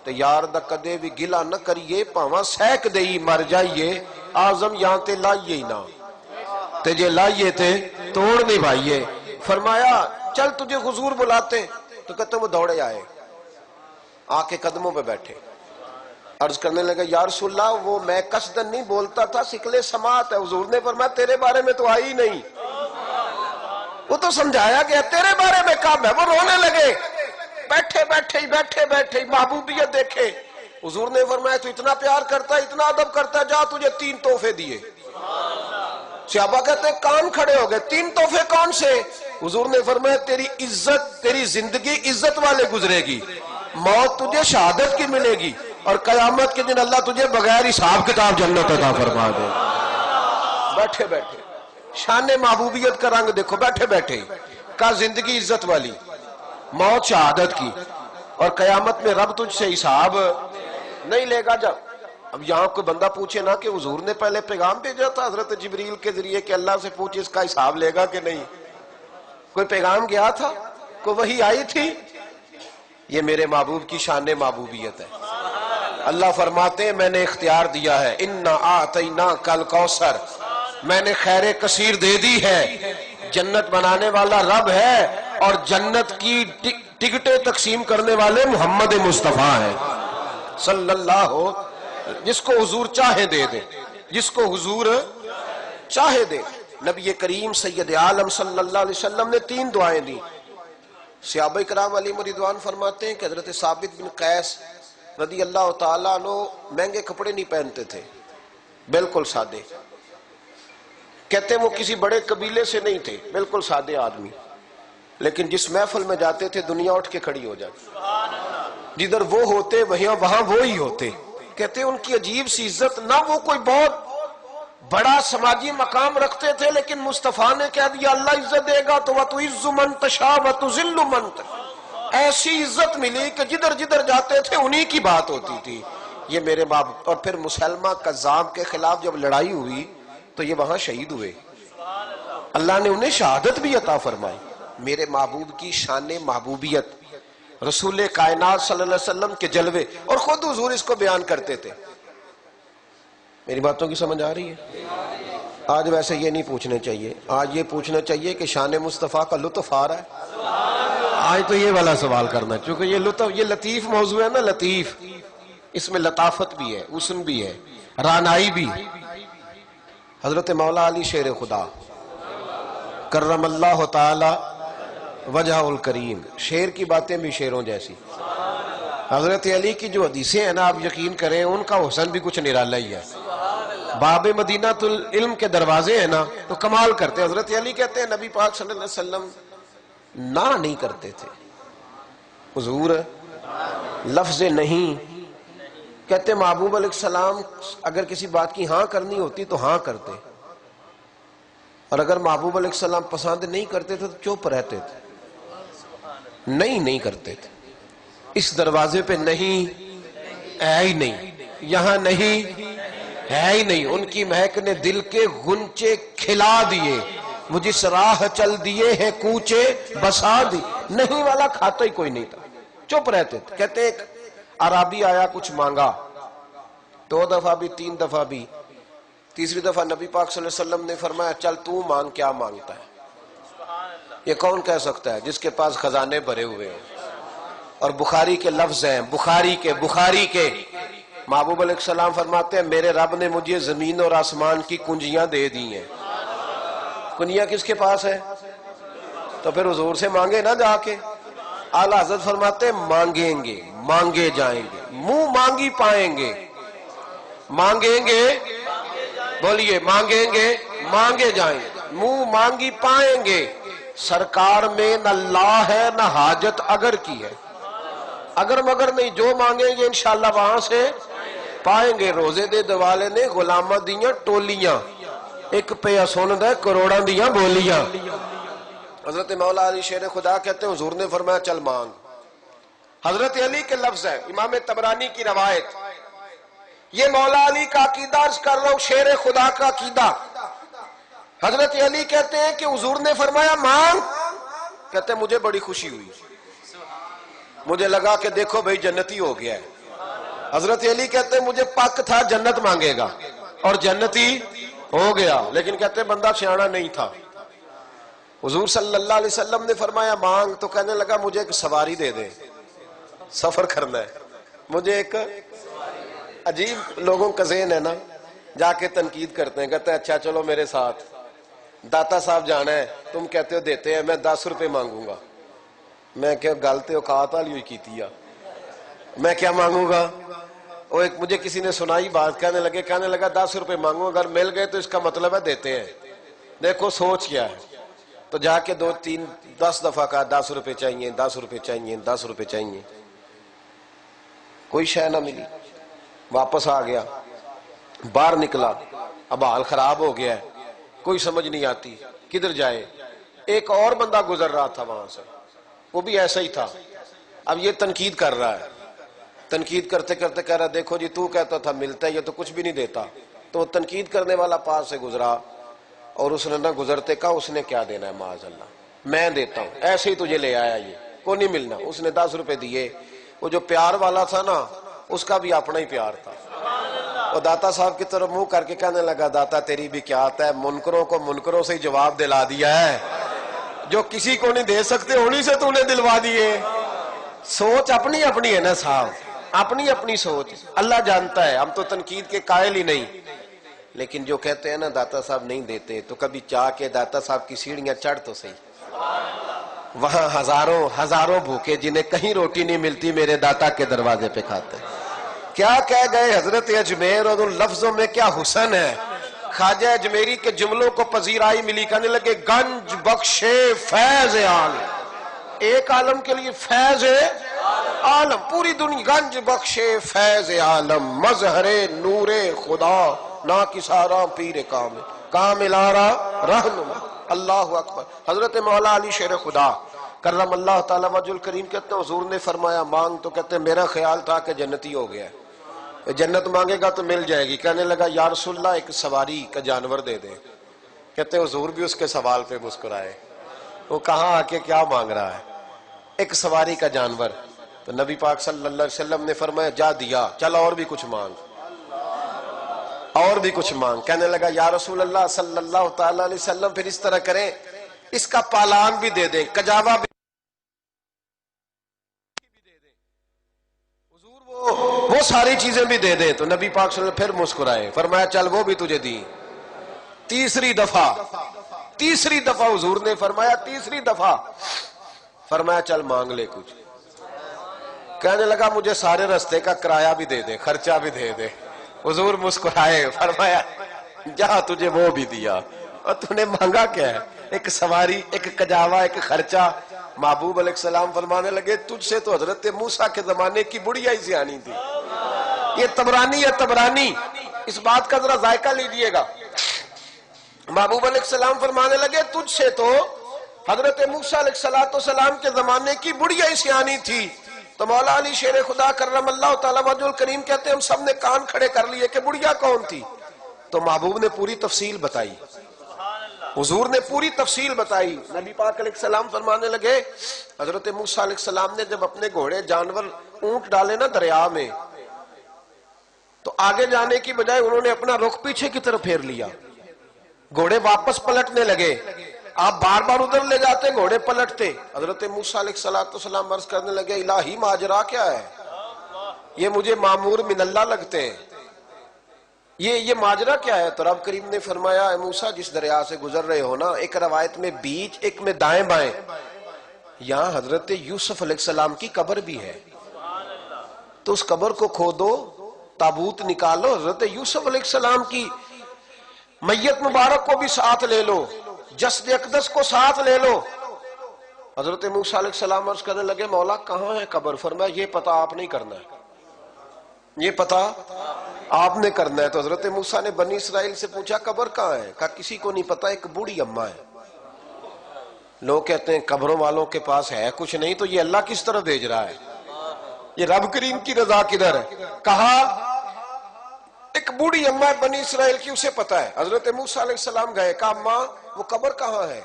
تے یار دا کدے بھی گلا نہ کریے، پاواں سیک دئی مر جائیے، آزم یہاں تے لائیے ہی نہ تے جے لائیے تے توڑ نہیں بھائیے۔ فرمایا چل تجھے حضور بلاتے، تو کہتے وہ دوڑے آئے، آ کے قدموں پہ بیٹھے، عرض کرنے لگا یا رسول اللہ وہ میں قصدن نہیں بولتا تھا، سکلے سماعت ہے۔ حضور نے فرمایا تیرے بارے میں تو آئی نہیں، وہ تو سمجھایا گیا، تیرے بارے میں کب ہے؟ وہ رونے لگے، بیٹھے ہی محبوبیت دیکھے۔ حضور نے فرمایا تو اتنا پیار کرتا ہے، اتنا ادب کرتا ہے، جا تجھے 3 تحفے دیے۔ صحابہ کہتے ہیں کان کھڑے ہو گئے، 3 تحفے کون سے؟ حضور نے فرمایا تیری عزت، تیری زندگی عزت والے گزرے گی، موت تجھے شہادت کی ملے گی، اور قیامت کے دن اللہ تجھے بغیر حساب کتاب جنت عطا فرما دے۔ بیٹھے شان محبوبیت کا رنگ دیکھو، بیٹھے کا زندگی عزت والی، موت شہادت کی، اور قیامت میں رب تجھ سے حساب نہیں لے گا۔ جب اب یہاں کوئی بندہ پوچھے نا کہ حضور نے پہلے پیغام بھیجا تھا حضرت جبریل کے ذریعے کہ اللہ سے پوچھے اس کا حساب لے گا کہ نہیں، کوئی پیغام گیا تھا، کوئی وحی آئی تھی؟ یہ میرے محبوب کی شان محبوبیت ہے۔ اللہ فرماتے ہیں میں نے اختیار دیا ہے، اِنَّا أَعْطَيْنَاكَ الْكَوْثَرَ، میں نے خیر کثیر دے دی ہے، جنت بنانے والا رب ہے، اور جنت کی ٹکٹیں تقسیم کرنے والے محمد مصطفیٰ ہیں صلی اللہ، جس کو حضور چاہے دے دے، جس کو حضور چاہے دے۔ نبی کریم سید عالم صلی اللہ علیہ وسلم نے 3 دعائیں دی۔ صحابہ کرام علیہم رضوان فرماتے ہیں کہ حضرت ثابت بن قیس رضی اللہ تعالیٰ عنہ مہنگے کپڑے نہیں پہنتے تھے، بالکل سادے، کہتے ہیں وہ کسی بڑے قبیلے سے نہیں تھے، بالکل سادے آدمی، لیکن جس محفل میں جاتے تھے دنیا اٹھ کے کھڑی ہو جاتی، جدھر وہ ہوتے وہاں وہ ہی ہوتے۔ کہتے ہیں ان کی عجیب سی عزت، نہ وہ کوئی بہت بڑا سماجی مقام رکھتے تھے، لیکن مصطفیٰ نے کہہ دیا اللہ عزت دے گا تو وَتُعِزُّ مَن تَشَاءُ وَتُذِلُّ مَن تَشَاءُ، ایسی عزت ملی کہ جدھر جدھر جاتے تھے انہی کی بات ہوتی تھی۔ یہ میرے باپ، اور پھر مسلمہ کذاب کے خلاف جب لڑائی ہوئی تو یہ وہاں شہید ہوئے، اللہ نے انہیں شہادت بھی عطا فرمائی۔ میرے محبوب کی شان محبوبیت، رسول کائنات صلی اللہ علیہ وسلم کے جلوے، اور خود حضور اس کو بیان کرتے تھے۔ میری باتوں کی سمجھ آ رہی ہے؟ آج ویسے یہ نہیں پوچھنے چاہیے، آج یہ پوچھنا چاہیے کہ شان مصطفیٰ کا لطف آ رہا ہے؟ آج تو یہ والا سوال کرنا، چونکہ یہ لطیف موضوع ہے نا، لطیف، اس میں لطافت بھی ہے، حسن بھی ہے، رانائی بھی۔ حضرت مولا علی شیر خدا کرم اللہ تعالی وجہ الکریم، شیر کی باتیں بھی شیروں جیسی۔ حضرت علی کی جو حدیثیں ہیں نا، آپ یقین کریں ان کا حسن بھی کچھ نرالا ہی ہے۔ باب مدینہ العلم کے دروازے ہیں نا تو کمال کرتے۔ حضرت علی کہتے ہیں نبی پاک صلی اللہ علیہ وسلم نہ نہیں کرتے تھے، حضور لفظ نہیں کہتے، محبوب علیہ السلام اگر کسی بات کی ہاں کرنی ہوتی تو ہاں کرتے، اور اگر محبوب علیہ السلام پسند نہیں کرتے تھے تو چپ رہتے تھے، نہیں کرتے تھے۔ اس دروازے پہ نہیں ہے ہی نہیں، یہاں نہیں ہے ہی نہیں۔ ان کی مہک نے دل کے غنچے کھلا دیے، مجھے اس راہ چل دیے ہیں کوچے بسا دی، نہیں والا کھاتا ہی کوئی نہیں تھا، چپ رہتے تھے۔ کہتے ایک عربی آیا کچھ مانگا، 2 دفعہ بھی 3 دفعہ بھی، تیسری دفعہ نبی پاک صلی اللہ علیہ وسلم نے فرمایا چل تو مانگ، کیا مانگتا ہے؟ یہ کون کہہ سکتا ہے جس کے پاس خزانے بھرے ہوئے ہیں، اور بخاری کے لفظ ہیں، بخاری کے محبوب علیہ السلام فرماتے ہیں میرے رب نے مجھے زمین اور آسمان کی کنجیاں دے دی ہیں۔ کنجیاں کس کے پاس ہے؟ تو پھر حضور سے مانگے نہ جا کے۔ اعلیٰ حضرت فرماتے ہیں مانگیں گے مانگے جائیں گے، منہ مانگی پائیں گے، مانگیں گے، بولیے مانگیں گے مانگے جائیں گے۔ منہ مانگی پائیں گے، سرکار میں نہ لا ہے نہ حاجت اگر کی ہے، اگر مگر نہیں، جو مانگیں گے انشاءاللہ وہاں سے پائیں گے۔ روزے دے دوالے نے غلامہ دیاں ٹولیاں، ایک پہ سن دے کروڑاں دیاں بولیاں۔ حضرت مولا علی شیر خدا کہتے ہیں حضور نے فرمایا چل مانگ۔ حضرت علی کے لفظ ہے، امام طبرانی کی روایت، یہ مولا علی کا عقیدہ عرض کر رہا ہوں، شیر خدا کا عقیدہ۔ حضرت علی کہتے ہیں کہ حضور نے فرمایا مانگ، کہتے ہیں مجھے بڑی خوشی ہوئی، مجھے لگا کہ دیکھو بھئی جنتی ہو گیا ہے۔ حضرت علی کہتے ہیں مجھے پک تھا جنت مانگے گا، اور جنتی ہو گیا، لیکن کہتے ہیں بندہ سیاںا نہیں تھا۔ حضور صلی اللہ علیہ وسلم نے فرمایا مانگ، تو کہنے لگا مجھے ایک سواری دے دے، سفر کرنا ہے مجھے ایک۔ عجیب لوگوں کا ذہن ہے نا، جا کے تنقید کرتے ہیں، کہتے ہیں اچھا چلو میرے ساتھ داتا صاحب جانا ہے، تم کہتے ہو دیتے ہیں، میں 10 روپے مانگوں گا۔ میں کہ گلتے اوقات والی ہوئی کیتی ہے، میں کیا مانگوں گا؟ وہ ایک مجھے کسی نے سنائی بات، کہنے لگا 10 روپے مانگوں، اگر مل گئے تو اس کا مطلب ہے دیتے ہیں۔ دیکھو سوچ کیا ہے۔ تو جا کے 2 3 10 دفعہ کہا 10 روپے چاہیے، 10 روپے چاہیے، 10 روپے چاہیے، کوئی شے نہ ملی۔ واپس آ گیا، باہر نکلا، اب حال خراب ہو گیا ہے، کوئی سمجھ نہیں آتی کدھر جائے۔ ایک اور بندہ گزر رہا تھا وہاں سے، وہ بھی ایسا ہی تھا۔ اب یہ تنقید کر رہا ہے، تنقید کرتے کرتے کہہ رہا دیکھو جی تو کہتا تھا ملتا ہے، یہ تو کچھ بھی نہیں دیتا۔ تو تنقید کرنے والا پاس سے گزرا، اور اس نے نہ گزرتے کہا اس نے کیا دینا ہے، معاذ اللہ میں دیتا ہوں، ایسے ہی تجھے لے آیا، یہ کو نہیں ملنا۔ اس نے 10 روپے دیے۔ وہ جو پیار والا تھا نا، اس کا بھی اپنا ہی پیار تھا۔ وہ داتا صاحب کی طرف منہ کر کے کہنے لگا داتا تیری بھی کیا آتا ہے، منکروں کو منکروں سے ہی جواب دلا دیا ہے، جو کسی کو نہیں دے سکتے انہی سے تو نے دلوا دیے۔ سوچ اپنی اپنی ہے نا صاحب، اپنی اپنی سوچ، اللہ جانتا ہے، ہم تو تنقید کے قائل ہی نہیں۔ لیکن جو کہتے ہیں نا داتا صاحب نہیں دیتے، تو کبھی چاہ کے داتا صاحب کی سیڑھیاں چڑھ تو صحیح۔ وہاں ہزاروں بھوکے جنہیں کہیں روٹی نہیں ملتی میرے داتا کے دروازے پہ کھاتے۔ کیا کہہ گئے حضرت اجمیر، اور ان لفظوں میں کیا حسن ہے۔ خواجہ اجمیری کے جملوں کو پذیرائی ملی، کہنے لگے گنج بخشے فیض عالم، ایک عالم کے لیے فیض عالم، پوری دنیا گنج بخشے فیض عالم، مظہر نور خدا نا کسارا پیر کامل آرا رہنما۔ اللہ اکبر۔ حضرت مولا علی شیر خدا کرم اللہ تعالیٰ وجہ الکریم کہتے ہیں حضور نے فرمایا مانگ، تو کہتے ہیں میرا خیال تھا کہ جنتی ہو گیا ہے، جنت مانگے گا تو مل جائے گی۔ کہنے لگا یا رسول اللہ ایک سواری کا جانور دے دے۔ کہتے ہیں حضور بھی اس کے سوال پہ مسکرائے، وہ کہاں آ کے کیا مانگ رہا ہے، ایک سواری کا جانور۔ تو نبی پاک صلی اللہ علیہ وسلم نے فرمایا جا دیا، چل اور بھی کچھ مانگ، اور بھی کچھ مانگ۔ کہنے لگا یا رسول اللہ صلی اللہ تعالی علیہ وسلم پھر اس طرح کریں، اس کا پالان بھی دے دیں، کجاوا بھی دے دیں، حضور وہ ساری چیزیں بھی دے دیں۔ تو نبی پاک صلی اللہ علیہ وسلم پھر مسکرائے، فرمایا چل وہ بھی تجھے دی۔ تیسری دفعہ حضور نے فرمایا، تیسری دفعہ فرمایا چل مانگ لے کچھ۔ کہنے لگا مجھے سارے رستے کا کرایہ بھی دے دے، خرچہ بھی دے دے۔ حضور مسکرائے، فرمایا جہاں تجھے وہ بھی دیا، اور تو نے مانگا کیا ہے، ایک سواری، ایک کجاوا، ایک خرچہ۔ محبوب علیہ السلام فرمانے لگے تجھ سے تو حضرت موسیٰ کے زمانے کی بڑھیا ہی سیانی تھی۔ یہ طبرانی ہے، طبرانی، اس بات کا ذرا ذائقہ لیجئے گا۔ محبوب علیہ السلام فرمانے لگے تجھ سے تو حضرت موسیٰ علیہ السلام کے زمانے کی بڑھیا ہی سیانی تھی۔ تو مولا علی شیر خدا کرم اللہ تعالیٰ وجہ الکریم کہتے ہیں ہم سب نے کان کھڑے کر لیے کہ بڑھیا کون تھی؟ تو محبوب نے پوری تفصیل بتائی، حضور نے پوری تفصیل بتائی۔ نبی پاک علیہ السلام فرمانے لگے حضرت موسیٰ علیہ السلام نے جب اپنے گھوڑے جانور اونٹ ڈالے نا دریا میں، تو آگے جانے کی بجائے انہوں نے اپنا رخ پیچھے کی طرف پھیر لیا، گھوڑے واپس پلٹنے لگے۔ آپ بار بار ادھر لے جاتے گھوڑے پلٹتے۔ حضرت موسیٰ علیہ السلام عرض کرنے لگے الہی ماجرا کیا ہے، یہ مجھے معمور من اللہ لگتے ہیں، یہ ماجرا کیا ہے؟ تو رب کریم نے فرمایا اے موسیٰ جس دریا سے گزر رہے ہو نا، ایک روایت میں بیچ، ایک میں دائیں بائیں، یہاں حضرت یوسف علیہ السلام کی قبر بھی ہے، تو اس قبر کو کھودو، تابوت نکالو، حضرت یوسف علیہ السلام کی میت مبارک کو بھی ساتھ لے لو، جسد اقدس کو ساتھ لے لو۔ حضرت موسیٰ علیہ السلام عرض کرنے لگے مولا کہاں ہے قبر؟ فرمایا یہ پتہ آپ نہیں کرنا ہے، یہ پتہ آپ نے کرنا ہے۔ تو حضرت موسیٰ نے بنی اسرائیل سے پوچھا قبر کہاں ہے؟ کہا کسی کو نہیں پتا، ایک بوڑھی اماں ہے۔ لوگ کہتے ہیں قبروں والوں کے پاس ہے کچھ نہیں تو یہ اللہ کس طرح بھیج رہا ہے، یہ رب کریم کی رضا کدھر ہے؟ کہا ایک بوڑھی اماں ہے بنی اسرائیل کی، اسے پتا ہے۔ حضرت موسیٰ علیہ السلام گئے، کہا اماں وہ قبر کہاں ہے؟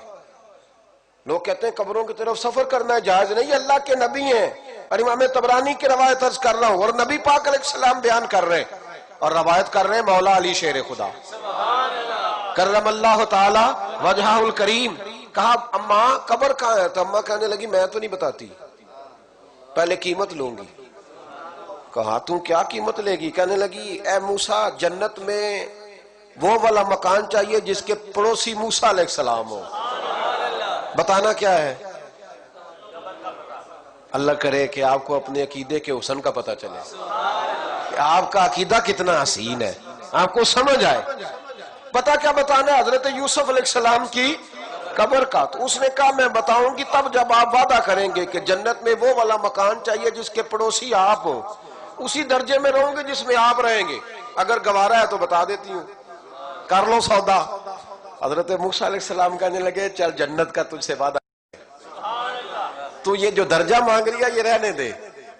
لوگ کہتے ہیں قبروں کی طرف سفر کرنا ہے جائز نہیں، اللہ کے نبی ہیں، اور امام طبرانی کی روایت عرض کر رہا ہوں، اور نبی پاک علیہ السلام بیان کر رہے ہیں اور روایت کر رہے ہیں مولا علی شیر خدا کرم اللہ تعالی وجہہ الکریم۔ کہا اماں قبر کہاں ہے؟ تو اماں کہنے لگی میں تو نہیں بتاتی، پہلے قیمت لوں گی۔ کہا تم کیا قیمت لے گی؟ کہنے لگی اے موسیٰ جنت میں وہ والا مکان چاہیے جس کے پڑوسی موسیٰ علیہ السلام ہو۔ بتانا کیا ہے؟ اللہ کرے کہ آپ کو اپنے عقیدے کے حسن کا پتہ چلے کہ آپ کا عقیدہ کتنا حسین ہے، آپ کو سمجھ آئے۔ پتہ کیا بتانا ہے؟ حضرت یوسف علیہ السلام کی قبر کا۔ تو اس نے کہا میں بتاؤں گی تب جب آپ وعدہ کریں گے کہ جنت میں وہ والا مکان چاہیے جس کے پڑوسی آپ ہو، اسی درجے میں رہوں گے جس میں آپ رہیں گے، اگر گوارا ہے تو بتا دیتی ہوں، کر لو سودا۔ حضرت موسیٰ علیہ السلام کہنے لگے چل جنت کا تجھ سے وعدہ، تو یہ جو درجہ مانگ رہی ہے یہ رہنے دے۔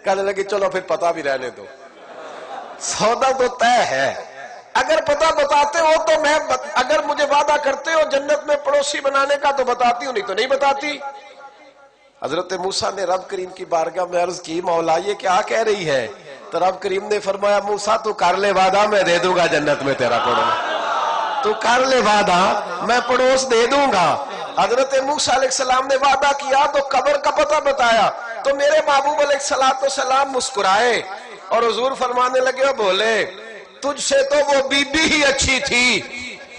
کہنے لگے چلو پھر پتہ بھی رہنے دو، سودا تو طے ہے، اگر پتہ بتاتے ہو تو میں اگر مجھے وعدہ کرتے ہو جنت میں پڑوسی بنانے کا تو بتاتی ہوں، نہیں تو نہیں بتاتی۔ حضرت موسیٰ نے رب کریم کی بارگاہ میں عرض کی مولا یہ کیا کہہ رہی ہے؟ تو رب کریم نے فرمایا موسیٰ تو کر لے وعدہ میں دے دوں گا جنت میں تیرا پڑوس، تو کر لے وعدہ میں پڑوس دے دوں گا۔ حضرت موسیٰ علیہ السلام نے وعدہ کیا تو قبر کا پتہ بتایا تو میرے محبوب علیہ السلام مسکرائے اور حضور فرمانے لگے اور بولے تجھ سے تو وہ بی بی ہی اچھی تھی،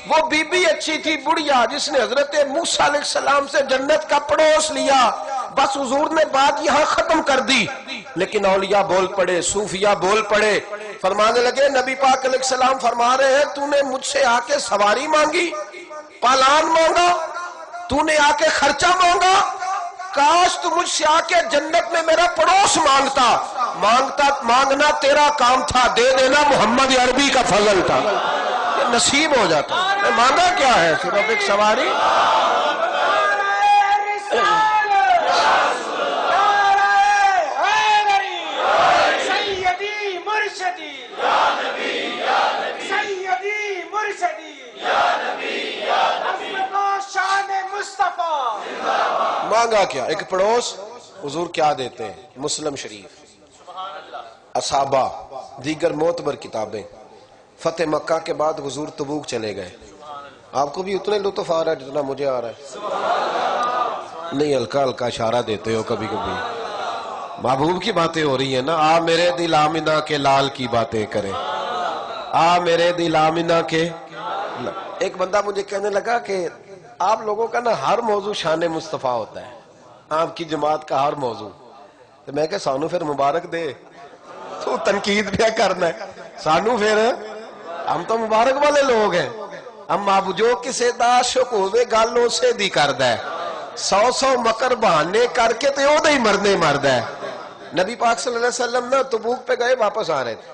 وہ بی بی اچھی تھی بڑھیا جس نے حضرت موسیٰ علیہ السلام سے جنت کا پڑوس لیا۔ بس حضور نے بات یہاں ختم کر دی، لیکن اولیاء بول پڑے، صوفیاء بول پڑے، فرمانے لگے نبی پاک علیہ السلام فرما رہے ہیں تو نے مجھ سے آ کے سواری مانگی، پالان مانگا، تو نے آ کے خرچہ مانگا، کاش تو مجھ سے آ کے جنت میں میرا پڑوس مانگنا تیرا کام تھا، دے دینا محمد عربی کا فضل تھا، یہ نصیب ہو جاتا۔ میں مانگا کیا ہے؟ صرف ایک سواری۔ مانگا کیا؟ ایک پڑوس۔ حضور کیا دیتے ہیں؟ مسلم شریف، اصحابہ، دیگر معتبر کتابیں۔ فتح مکہ کے بعد حضور تبوک چلے گئے۔ آپ کو بھی اتنے لطف آ رہا ہے جتنا مجھے آ رہا ہے؟ نہیں، ہلکا ہلکا اشارہ دیتے ہو کبھی کبھی۔ محبوب کی باتیں ہو رہی ہیں نا، آ میرے دل آمنہ کے لال کی باتیں کریں، آ میرے دل آمنہ کے۔ ایک بندہ مجھے کہنے لگا کہ آپ لوگوں کا نا ہر موضوع شان مصطفیٰ ہوتا ہے، آپ کی جماعت کا ہر موضوع۔ تو میں کہ سانو پھر مبارک دے، تو تنقید پہ کرنا ہے سانو، پھر ہم تو مبارک والے لوگ ہیں۔ ہم اب جو کسے دا عاشق ہوئے گالوں سے دی کردہ ہے، 100 مکر بہانے کر کے تو وہ ہی مرنے مردہ ہے۔ نبی پاک صلی اللہ علیہ وسلم نا تبوک پہ گئے، واپس آ رہے تھے،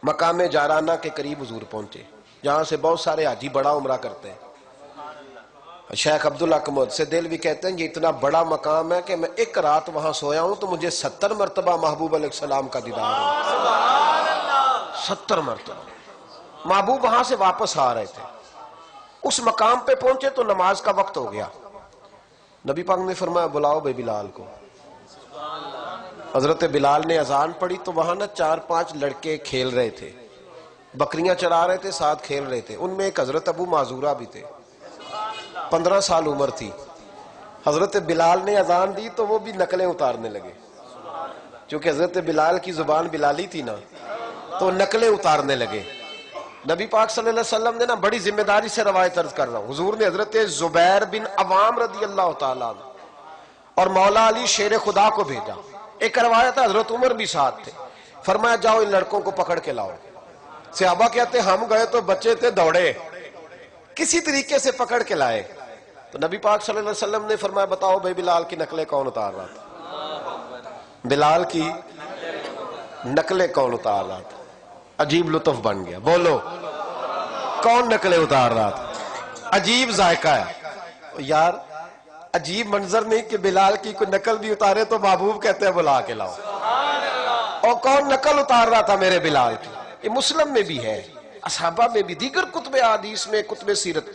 مقام جارانہ کے قریب حضور پہنچے، جہاں سے بہت سارے حاجی بڑا عمرہ کرتے ہیں۔ شیخ عبدالحکمد سے دل بھی کہتے ہیں یہ اتنا بڑا مقام ہے کہ میں ایک رات وہاں سویا ہوں تو مجھے 70 مرتبہ محبوب علیہ السلام کا دیدار ہوا، 70 مرتبہ۔ محبوب وہاں سے واپس آ رہے تھے، اس مقام پہ پہنچے تو نماز کا وقت ہو گیا۔ نبی پاک نے فرمایا بلاؤ بے بلال کو۔ حضرت بلال نے اذان پڑھی تو وہاں نا 4-5 لڑکے کھیل رہے تھے، بکریاں چرا رہے تھے، ساتھ کھیل رہے تھے۔ ان میں ایک حضرت ابو معذورہ بھی تھے، 15 سال عمر تھی۔ حضرت بلال نے اذان دی تو وہ بھی نقلیں اتارنے لگے، چونکہ حضرت بلال کی زبان بلالی تھی نا، تو نقلیں اتارنے لگے۔ نبی پاک صلی اللہ علیہ وسلم نے نا بڑی ذمہ داری سے روایت عرض کر رہا ہوں، حضور نے حضرت زبیر بن عوام رضی اللہ تعالیٰ عنہ اور مولا علی شیر خدا کو بھیجا۔ ایک روایت ہے حضرت عمر بھی ساتھ تھے، فرمایا جاؤ ان لڑکوں کو پکڑ کے لاؤ۔ صحابہ کہتے ہم گئے تو بچے تھے دوڑے، کسی طریقے سے پکڑ کے لائے۔ تو نبی پاک صلی اللہ علیہ وسلم نے فرمایا بتاؤ بھائی بلال کی نقلیں کون اتار رہا تھا؟ بلال کی نقلیں کون اتار رہا تھا؟ عجیب لطف بن گیا. بولو کون نقلیں اتار رہا تھا؟ عجیب ذائقہ ہے یار. عجیب منظر نہیں کہ بلال کی کوئی نقل بھی اتارے تو محبوب کہتے ہیں بلا کے لاؤ. اور کون نقل اتار رہا تھا میرے بلال کی؟ یہ مسلم میں بھی ہے، اصحابہ میں بھی، دیگر کتب حدیث میں، کتب سیرت.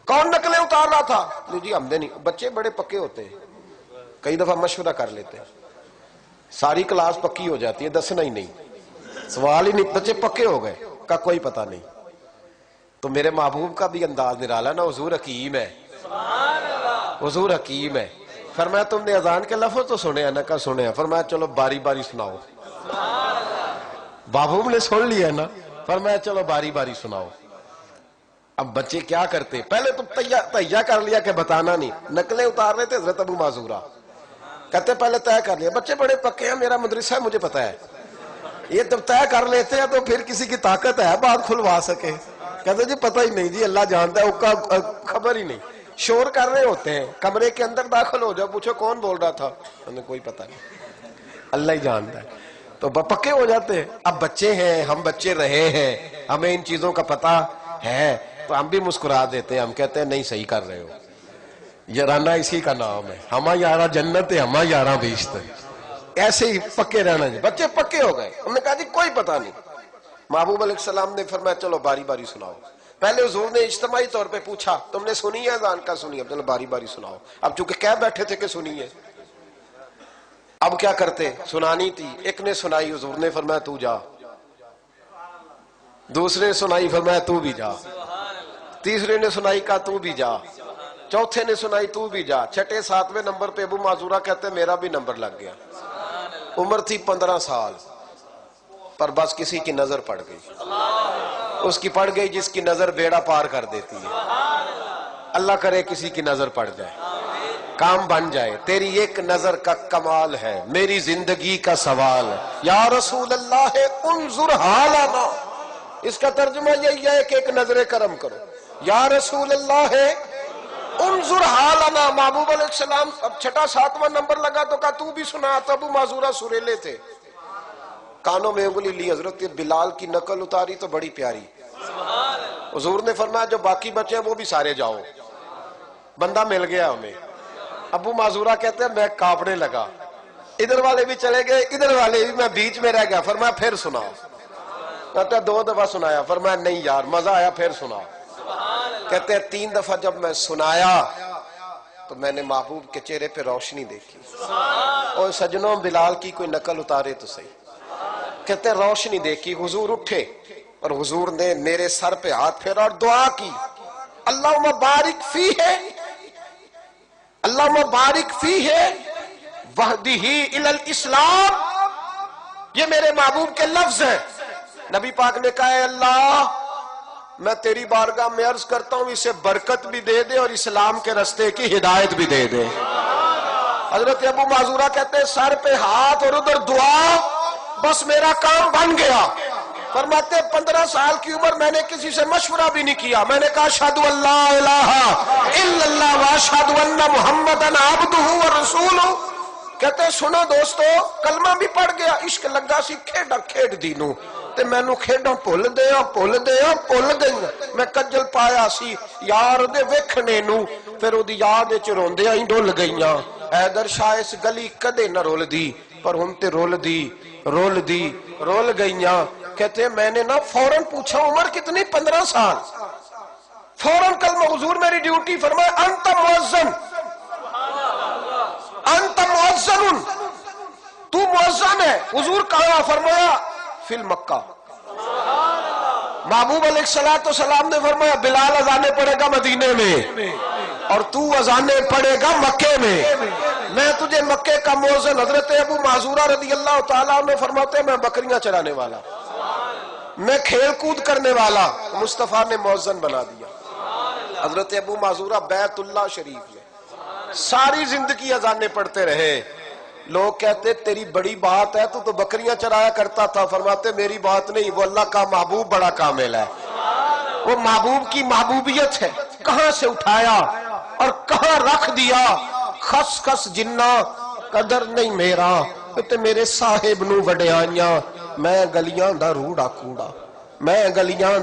کون نقلیں اتار رہا تھا؟ جی ہم نے نہیں. بچے بڑے پکے ہوتے ہیں، کئی دفعہ مشورہ کر لیتے ہیں، ساری کلاس پکی ہو جاتی ہے، دسنا ہی نہیں، سوال ہی نہیں، بچے پکے ہو گئے کا کوئی پتہ نہیں. تو میرے محبوب کا بھی انداز نرالا نا. حضور حکیم ہے، حضور حکیم ہے. فرمایا تم نے اذان کے لفظ تو سنے ہیں نا؟ کہا سنے ہیں. فرمایا چلو باری باری سناؤ. محبوب نے سن لیا نا. فرمایا چلو باری باری سناؤ. اب بچے کیا کرتے؟ پہلے تو تہیا کر لیا کہ بتانا نہیں. نقلیں اتار رہے تھے حضرت ابو معذورہ، کہتے پہلے طے کر لیا. بچے بڑے پکے ہیں، میرا مدرسہ ہے مجھے پتا ہے. یہ جب طے کر لیتے ہیں تو پھر کسی کی طاقت ہے بات کھلوا سکے. کہتے جی پتہ ہی نہیں جی، اللہ جانتا ہے، اس کا خبر ہی نہیں. شور کر رہے ہوتے ہیں، کمرے کے اندر داخل ہو جاؤ، پوچھو کون بول رہا تھا، انہیں کوئی پتہ نہیں، اللہ ہی جانتا ہے. تو پکے ہو جاتے ہیں. اب بچے ہیں، ہم بچے رہے ہیں، ہمیں ان چیزوں کا پتہ ہے، تو ہم بھی مسکرا دیتے ہیں. ہم کہتے ہیں نہیں صحیح کر رہے ہو، یارانہ اسی کا نام ہے، ہما یارہ جنت ہے، ہما یارہ بیشت ہے. ایسے ہی پکے رہنا. جی بچے پکے ہو گئے. انہوں نے کہا جی کوئی پتہ نہیں. محبوب علیہ السلام نے فرمایا چلو باری باری سناؤ. پہلے حضور نے اجتماعی طور پہ پوچھا تم نے سنی ہے اذان؟ کا سنی ہے. چلو باری باری سناؤ. اب چونکہ کہہ بیٹھے تھے کہ سنی ہے، اب کیا کرتے؟ سنانی تھی. ایک نے سنائی، حضور نے فرمایا تو جا. دوسرے نے سنائی، فرمایا تو بھی جا. تیسرے نے سنائی، کہا تو بھی جا. چوتھے نے سنائی، تو بھی جا. چھٹے ساتویں نمبر پہ ابو معذورہ کہتے میرا بھی نمبر لگ گیا. عمر تھی 15 سال، پر بس کسی کی نظر پڑ گئی. اس کی پڑ گئی جس کی نظر بیڑا پار کر دیتی ہے. اللہ کرے کسی کی نظر پڑ جائے، کام بن جائے. تیری ایک نظر کا کمال ہے، میری زندگی کا سوال ہے. یا رسول اللہ انظر حالنا، اس کا ترجمہ یہی ہے کہ ایک نظر کرم کرو. یا رسول اللہ انظر حالنا. محبوب علیہ السلام اب چھٹا ساتواں نمبر لگا تو کہا تو بھی سنا. تو ابو معذورہ سریلے تھے، کانوں میں انگلی لی. حضرت بلال کی نقل اتاری تو بڑی پیاری. حضور نے فرمایا جو باقی بچے ہیں وہ بھی سارے جاؤ. بندہ مل گیا ہمیں. ابو معذورہ کہتے ہیں میں کانپنے لگا، ادھر والے بھی چلے گئے، ادھر والے بھی، میں بیچ میں رہ گیا. فرمایا پھر سناؤ. کہتے ہیں 2 دفعہ سنایا. فرمایا نہیں یار مزہ آیا، پھر سناؤ. کہتے ہیں 3 دفعہ جب میں سنایا تو میں نے محبوب کے چہرے پہ روشنی دیکھی. اور سجنوں بلال کی کوئی نقل اتارے تو صحیح. کہتے ہیں روشنی دیکھی. حضور اٹھے اور حضور نے میرے سر پہ ہاتھ پھیرا اور دعا کی، اللہم بارک فیہ، اللہم بارک فیہ وہدہ الی الاسلام. یہ میرے محبوب کے لفظ ہیں. نبی پاک نے کہا ہے اللہ میں تیری بارگاہ میں عرض کرتا ہوں اسے برکت بھی دے دے اور اسلام کے رستے کی ہدایت بھی دے دے. حضرت ابو معذورہ کہتے ہیں سر پہ ہاتھ اور ادھر دعا، بس میرا کام بن گیا. فرماتے 15 سال کی عمر میں نے کسی سے مشورہ بھی نہیں کیا. میں نے کہا اشہدو ان لا الہ الا اللہ واشہدو ان محمدًا عبدہ ورسولہ. کہتے ہیں سنو دوستو کلمہ بھی پڑھ گیا، عشق لگا سی کھیڈا کھیڈ دینوں تے مینوں کھیڈاں بھول گئیاں. میں کجل پایا سی یار دے ویکھنے نوں، پھر او دی یاد وچ روندیاں ہی ڈل گئیاں. حیدر شاہ اس گلی کدے نہ رول دی، پر ہن تے رول گئیاں. کہتے ہیں میں نے نا فوراً پوچھا عمر کتنی؟ 15 سال. فوراً کلمہ حضور میری ڈیوٹی. فرمایا انت مؤذن، انت مؤذن، تو مؤذن ہے. حضور کہا؟ فرمایا فی المکہ. محبوب علیہ السلام نے فرمایا بلال اذانے پڑے گا مدینے میں اور تو اذانے پڑے گا مکے میں. میں تجھے مکے کا مؤذن. حضرت ابو معذورہ رضی اللہ تعالیٰ عنہ فرماتے ہیں میں بکریاں چرانے والا، میں کھیل کود کرنے والا. مصطفیٰ نے مؤذن بنا دیا. حضرت ابو معذورہ بیت اللہ شریف میں ساری زندگی اذانے پڑھتے رہے. لوگ کہتے تیری بڑی بات ہے، تو بکریاں چرایا کرتا تھا. فرماتے میری بات نہیں، وہ اللہ کا محبوب بڑا کامل ہے. وہ محبوب کی محبوبیت ہے. کہاں سے اٹھایا؟ اور کہاں رکھ دیا خس خس جنہ قدر نہیں میرا تے میرے صاحب نو وڈیاں میں گلیاں دا روڑا کوڑا میں گلیاں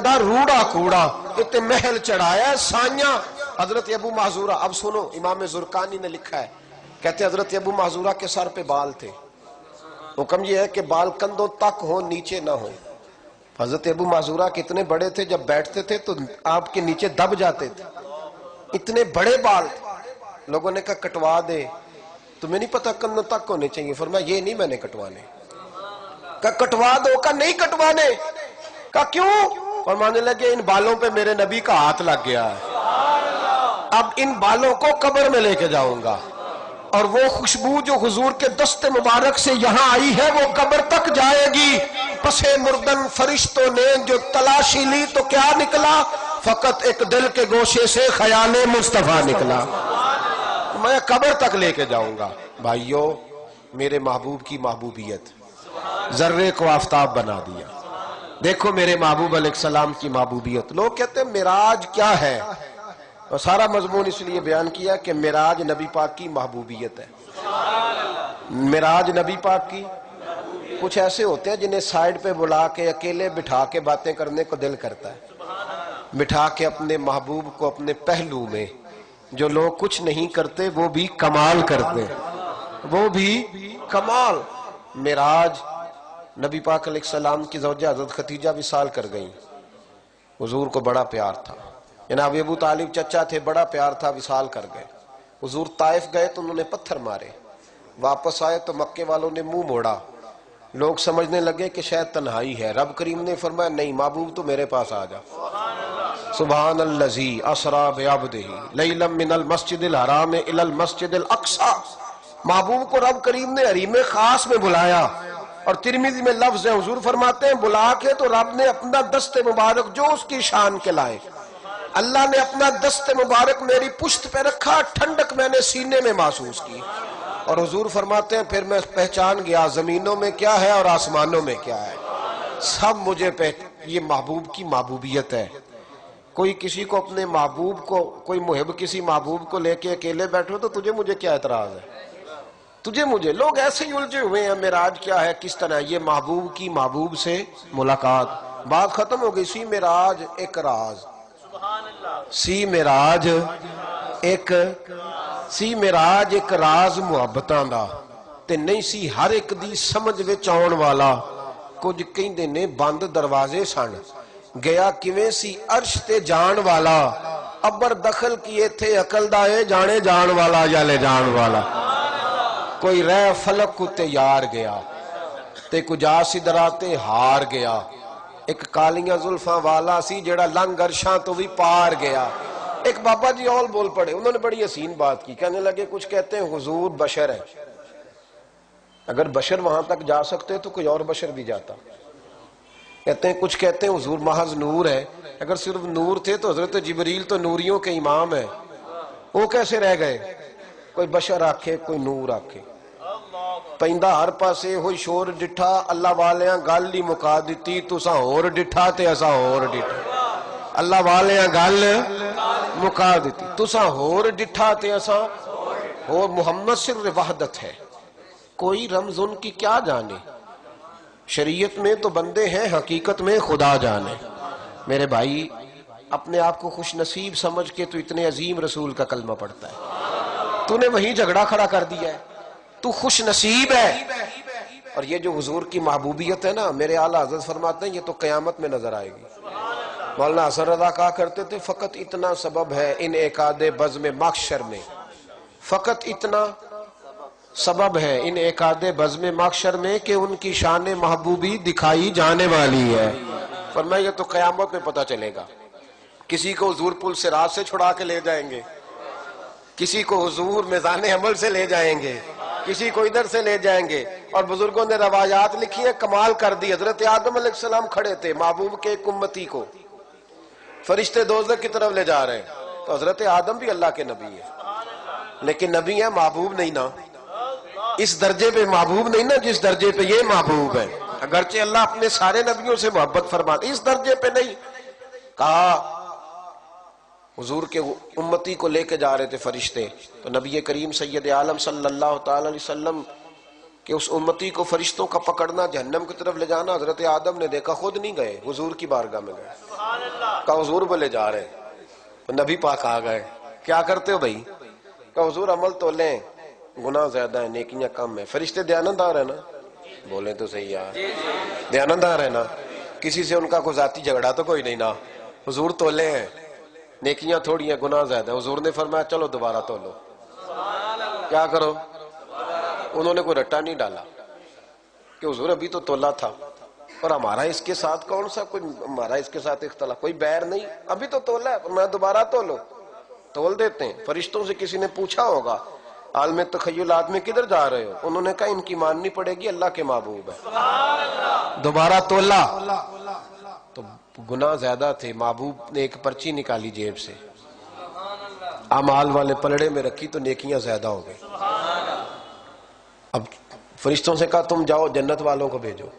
دا روڑا کوڑا تے محل چڑھایا سائیاں حضرت ابو محذورہ. اب سنو امام زرقانی نے لکھا ہے کہتے ہیں حضرت ابو محذورہ کے سر پہ بال تھے. حکم یہ ہے کہ بال کندھوں تک ہو نیچے نہ ہو. حضرت ابو محذورہ کتنے بڑے تھے جب بیٹھتے تھے تو آپ کے نیچے دب جاتے تھے اتنے بڑے بال. لوگوں نے کہا کٹوا دے تمہیں نہیں پتا کندھوں تک ہونے چاہیے. فرمایا یہ نہیں میں نے کٹوانے. کہا کٹوا دو. کہا نہیں کٹوانے. کہا کیوں؟ فرمانے لگے ان بالوں پہ میرے نبی کا ہاتھ لگ گیا ہے اب ان بالوں کو قبر میں لے کے جاؤں گا اور وہ خوشبو جو حضور کے دست مبارک سے یہاں آئی ہے وہ قبر تک جائے گی. پسے مردن فرشتوں نے جو تلاشی لی تو کیا نکلا؟ فقط ایک دل کے گوشے سے خیال مصطفیٰ نکلا. میں قبر تک لے کے جاؤں گا. بھائیو میرے محبوب کی محبوبیت ذرے کو آفتاب بنا دیا. دیکھو میرے محبوب علیہ السلام کی محبوبیت. لوگ کہتے ہیں معراج کیا ہے اور سارا مضمون اس لیے بیان کیا کہ معراج نبی پاک کی محبوبیت ہے. معراج نبی پاک کی. کچھ ایسے ہوتے ہیں جنہیں سائیڈ پہ بلا کے اکیلے بٹھا کے باتیں کرنے کو دل کرتا ہے, بٹھا کے اپنے محبوب کو اپنے پہلو میں. جو لوگ کچھ نہیں کرتے وہ بھی کمال کرتے, وہ بھی کمال. معراج نبی پاک علیہ السلام کی زوجہ حضرت ختیجہ وصال کر گئیں. حضور کو بڑا پیار تھا. جناب ابو طالب چچا تھے, بڑا پیار تھا, وصال کر گئے. حضور طائف گئے تو انہوں نے پتھر مارے. واپس آئے تو مکے والوں نے منہ موڑا. لوگ سمجھنے لگے کہ شاید تنہائی ہے. رب کریم نے فرمایا نہیں محبوب تو میرے پاس آ جا. سبحان الذی اسری بعبدہ لیلا من المسجد الحرام الی المسجد الاقصی. محبوب کو رب کریم نے حریم خاص میں بلایا. اور ترمذی میں لفظ ہے حضور فرماتے ہیں بلا کے تو رب نے اپنا دست مبارک جو اس کی شان کے لائے, اللہ نے اپنا دست مبارک میری پشت پہ رکھا, ٹھنڈک میں نے سینے میں محسوس کی. اور حضور فرماتے ہیں پھر میں پہچان گیا زمینوں میں کیا ہے اور آسمانوں میں کیا ہے, سب مجھے یہ محبوب کی محبوبیت ہے. کوئی کسی کو اپنے محبوب کو, کوئی محب کسی محبوب کو لے کے اکیلے بیٹھو تو تجھے مجھے کیا اعتراض ہے؟ تجھے مجھے. لوگ ایسے ہی الجھے ہوئے ہیں معراج کیا ہے کس طرح. یہ محبوب کی محبوب سے ملاقات, بات ختم ہو گئی. سی معراج ایک راز, سی معراج ایک راز محبتاں دا تے نہیں سی ہر ایک دی سمجھ وچ آਉਣ والا. کچھ کہندے نے بند دروازے سن, گیا کیویں سی عرش تے جان والا. ابر دخل کیے تھے عقل دا اے جانے جان والا یا لے جان والا. کوئی رہ فلک کو تے یار گیا تے کجا سدرا تے ہار گیا. ایک کالیاں زلفاں والا سی جڑا لنگ عرشاں تو بھی پار گیا. ایک بابا جی اول بول پڑے, انہوں نے بڑی حسین بات کی. کہنے لگے کچھ کہتے ہیں حضور بشر ہے, اگر بشر وہاں تک جا سکتے تو کوئی اور بشر بھی جاتا. کہتے ہیں کچھ کہتے ہیں حضور محض نور ہے, اگر صرف نور تھے تو حضرت جبریل تو نوریوں کے امام ہے, وہ کیسے رہ گئے؟ کوئی بشر آکھے کوئی نور آکھے. پیندا ہر پاسے ہوئی شور ڈٹھا, اللہ والیاں گل ہی مکا دیتی, تساں ہور ڈٹھا تے اساں ہور ڈٹھا. اللہ والیاں گل مکا دیتی, تساں ہور ڈٹھا تے اساں ہور. محمد سر وحدت ہے, کوئی رمز ان کی کیا جانے. شریعت میں تو بندے ہیں, حقیقت میں خدا جانے. میرے بھائی اپنے آپ کو خوش نصیب سمجھ کے تو اتنے عظیم رسول کا کلمہ پڑھتا ہے, تو نے وہیں جھگڑا کھڑا کر دیا ہے. تو خوش نصیب ہے. اور یہ جو حضور کی محبوبیت ہے نا, میرے اعلیٰ حضرت فرماتے ہیں یہ تو قیامت میں نظر آئے گی. مولانا حسن رضا کہا کرتے تھے فقط اتنا سبب ہے ان اعقاد بزم محشر میں, فقط اتنا سبب ہے ان اعقاد بزم محشر میں کہ ان کی شان محبوبی دکھائی جانے والی ہے. فرمایا یہ تو قیامت میں پتہ چلے گا. کسی کو حضور پل صراط سے چھڑا کے لے جائیں گے, کسی کو حضور میزان عمل سے لے جائیں گے, کسی کو ادھر سے لے جائیں گے. اور بزرگوں نے روایات لکھی ہے, کمال کر دی. حضرت آدم علیہ السلام کھڑے تھے, محبوب کے ایک امتی کو فرشتے دوزخ کی طرف لے جا رہے ہیں, تو حضرت آدم بھی اللہ کے نبی ہے, لیکن نبی ہے محبوب نہیں نا, اس درجے پہ محبوب نہیں نا جس درجے پہ یہ محبوب ہے. اگرچہ اللہ اپنے سارے نبیوں سے محبت فرماتے, اس درجے پہ نہیں. کہا حضور کے امتی کو لے کے جا رہے تھے فرشتے، تو نبی کریم سید عالم صلی اللہ تعالی علیہ وسلم کہ اس امتی کو فرشتوں کا پکڑنا جہنم کی طرف لے جانا، حضرت آدم نے دیکھا، خود نہیں گئے، حضور کی بارگاہ میں گئے، کہا حضور وہ لے جا رہے ہیں۔ نبی پاک آ گئے، کیا کرتے ہو بھائی؟ کہا حضور عمل تو لیں، گناہ زیادہ ہے، نیکیاں کم ہیں۔ فرشتے دیانتدار ہیں نا؟ بولیں تو صحیح یار، دیانتدار ہے نا؟ کسی سے ان کا کوئی ذاتی جھگڑا تو کوئی نہیں نا؟ حضور تولے ہیں، نیکیاں تھوڑی ہیں، گناہ زیادہ ہے۔ حضور نے فرمایا چلو دوبارہ تولو۔ کیا کرو؟ انہوں نے کوئی رٹا نہیں ڈالا کہ حضور ابھی تو تولا تھا، اور ہمارا اس کے ساتھ کون سا کوئی، ہمارا اس کے ساتھ اختلاف، کوئی بیر نہیں، ابھی تو تولا ہے، میں دوبارہ تولو، تول دیتے ہیں۔ فرشتوں سے کسی نے پوچھا ہوگا عالم تخیلات میں کدھر جا رہے ہو؟ انہوں نے کہا ان کی ماننی پڑے گی، اللہ کے محبوب ہے۔ دوبارہ تولا تو گناہ زیادہ تھے، محبوب نے ایک پرچی نکالی جیب سے، اعمال والے پلڑے میں رکھی تو نیکیاں زیادہ ہو گئی۔ اب فرشتوں سے کہا تم جاؤ جنت والوں کو بھیجو،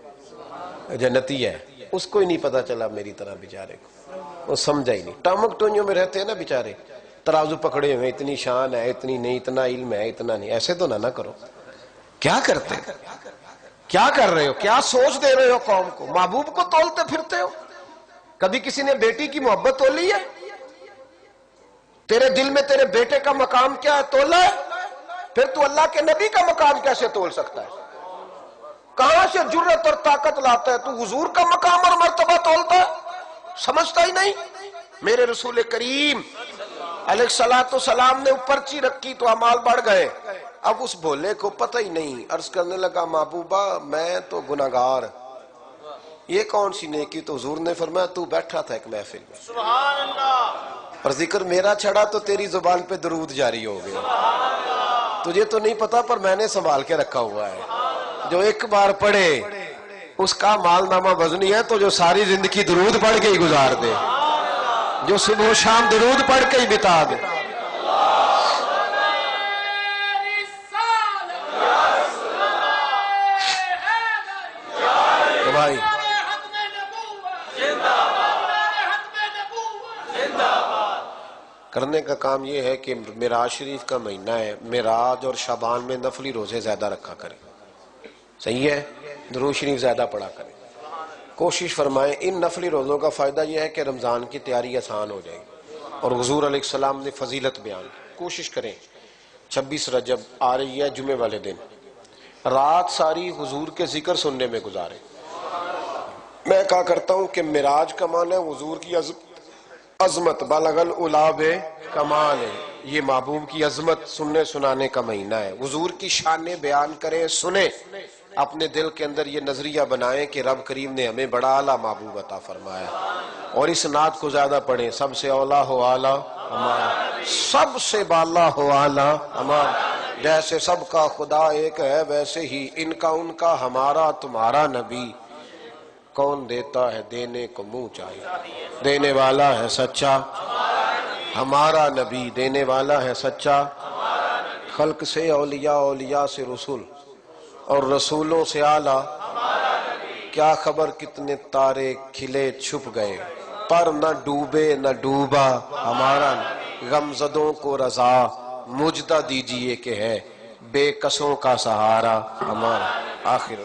جنتی ہے، اس کو ہی نہیں پتا چلا میری طرح بیچارے کو، وہ سمجھا ہی نہیں۔ ٹامک ٹونیوں میں رہتے ہیں نا بیچارے، ترازو پکڑے ہوئے، اتنی شان ہے، اتنی نہیں، اتنا علم ہے، اتنا نہیں، ایسے تو نہ کرو۔ کیا کرتے، کیا کر رہے ہو، کیا سوچ دے رہے ہو قوم کو؟ محبوب کو تولتے پھرتے ہو۔ کبھی کسی نے بیٹی کی محبت تولی ہے؟ تیرے دل میں تیرے بیٹے کا مقام کیا ہے، تولا ہے؟ پھر تو اللہ کے نبی کا مقام کیسے تول سکتا ہے؟ کہاں سے جرت اور طاقت لاتا ہے؟ تو حضور کا مقام اور مرتبہ تولتا ہے، سمجھتا ہی نہیں۔ میرے رسول کریم علیہ السلام نے پرچی رکھی تو اعمال بڑھ گئے۔ اب اس بھولے کو پتہ ہی نہیں، عرض کرنے لگا محبوبہ میں تو گناہگار، یہ کون سی نیکی؟ تو حضور نے فرمایا تو بیٹھا تھا ایک محفل میں، سبحان اللہ، اور ذکر میرا چھڑا تو تیری زبان پہ درود جاری ہو گیا، تجھے تو نہیں پتا پر میں نے سنبھال کے رکھا ہوا ہے۔ جو ایک بار پڑھے اس کا مال نامہ وزنی ہے، تو جو ساری زندگی درود پڑھ کے ہی گزار دے، جو صبح و شام درود پڑھ کے ہی بتا دے۔ تو بھائی کرنے کا کام یہ ہے کہ معراج شریف کا مہینہ ہے، معراج اور شعبان میں نفلی روزے زیادہ رکھا کریں، صحیح ہے؟ درود شریف زیادہ پڑھا کریں، کوشش فرمائیں۔ ان نفلی روزوں کا فائدہ یہ ہے کہ رمضان کی تیاری آسان ہو جائے گی، اور حضور علیہ السلام نے فضیلت بیان کی۔ کوشش کریں 26 رجب آ رہی ہے جمعے والے دن، رات ساری حضور کے ذکر سننے میں گزاریں۔ میں کہا کرتا ہوں کہ معراج کا معنی ہے حضور کی عظمت، بلغ العلا کمال ہے، یہ محبوب کی عظمت سننے سنانے کا مہینہ ہے۔ حضور کی شانیں بیان کریں، سنیں، اپنے دل کے اندر یہ نظریہ بنائیں کہ رب کریم نے ہمیں بڑا اعلیٰ محبوب عطا فرمایا، اور اس نعت کو زیادہ پڑھیں، سب سے اولا ہو اعلیٰ ہمارا، سب سے بالا ہو اعلیٰ ہمارا، جیسے سب کا خدا ایک ہے ویسے ہی ان کا ہمارا تمہارا نبی، کون دیتا ہے دینے کو منہ چاہیے، دینے والا ہے سچا ہمارا نبی، دینے والا ہے سچا، خلق سے اولیاء، اولیاء سے رسول، اور رسولوں سے اعلیٰ، کیا خبر کتنے تارے کھلے چھپ گئے، پر نہ ڈوبے نہ ڈوبا ہمارا، غمزدوں کو رضا مجدہ دیجئے کہ ہے بے کسوں کا سہارا ہمارا۔ آخر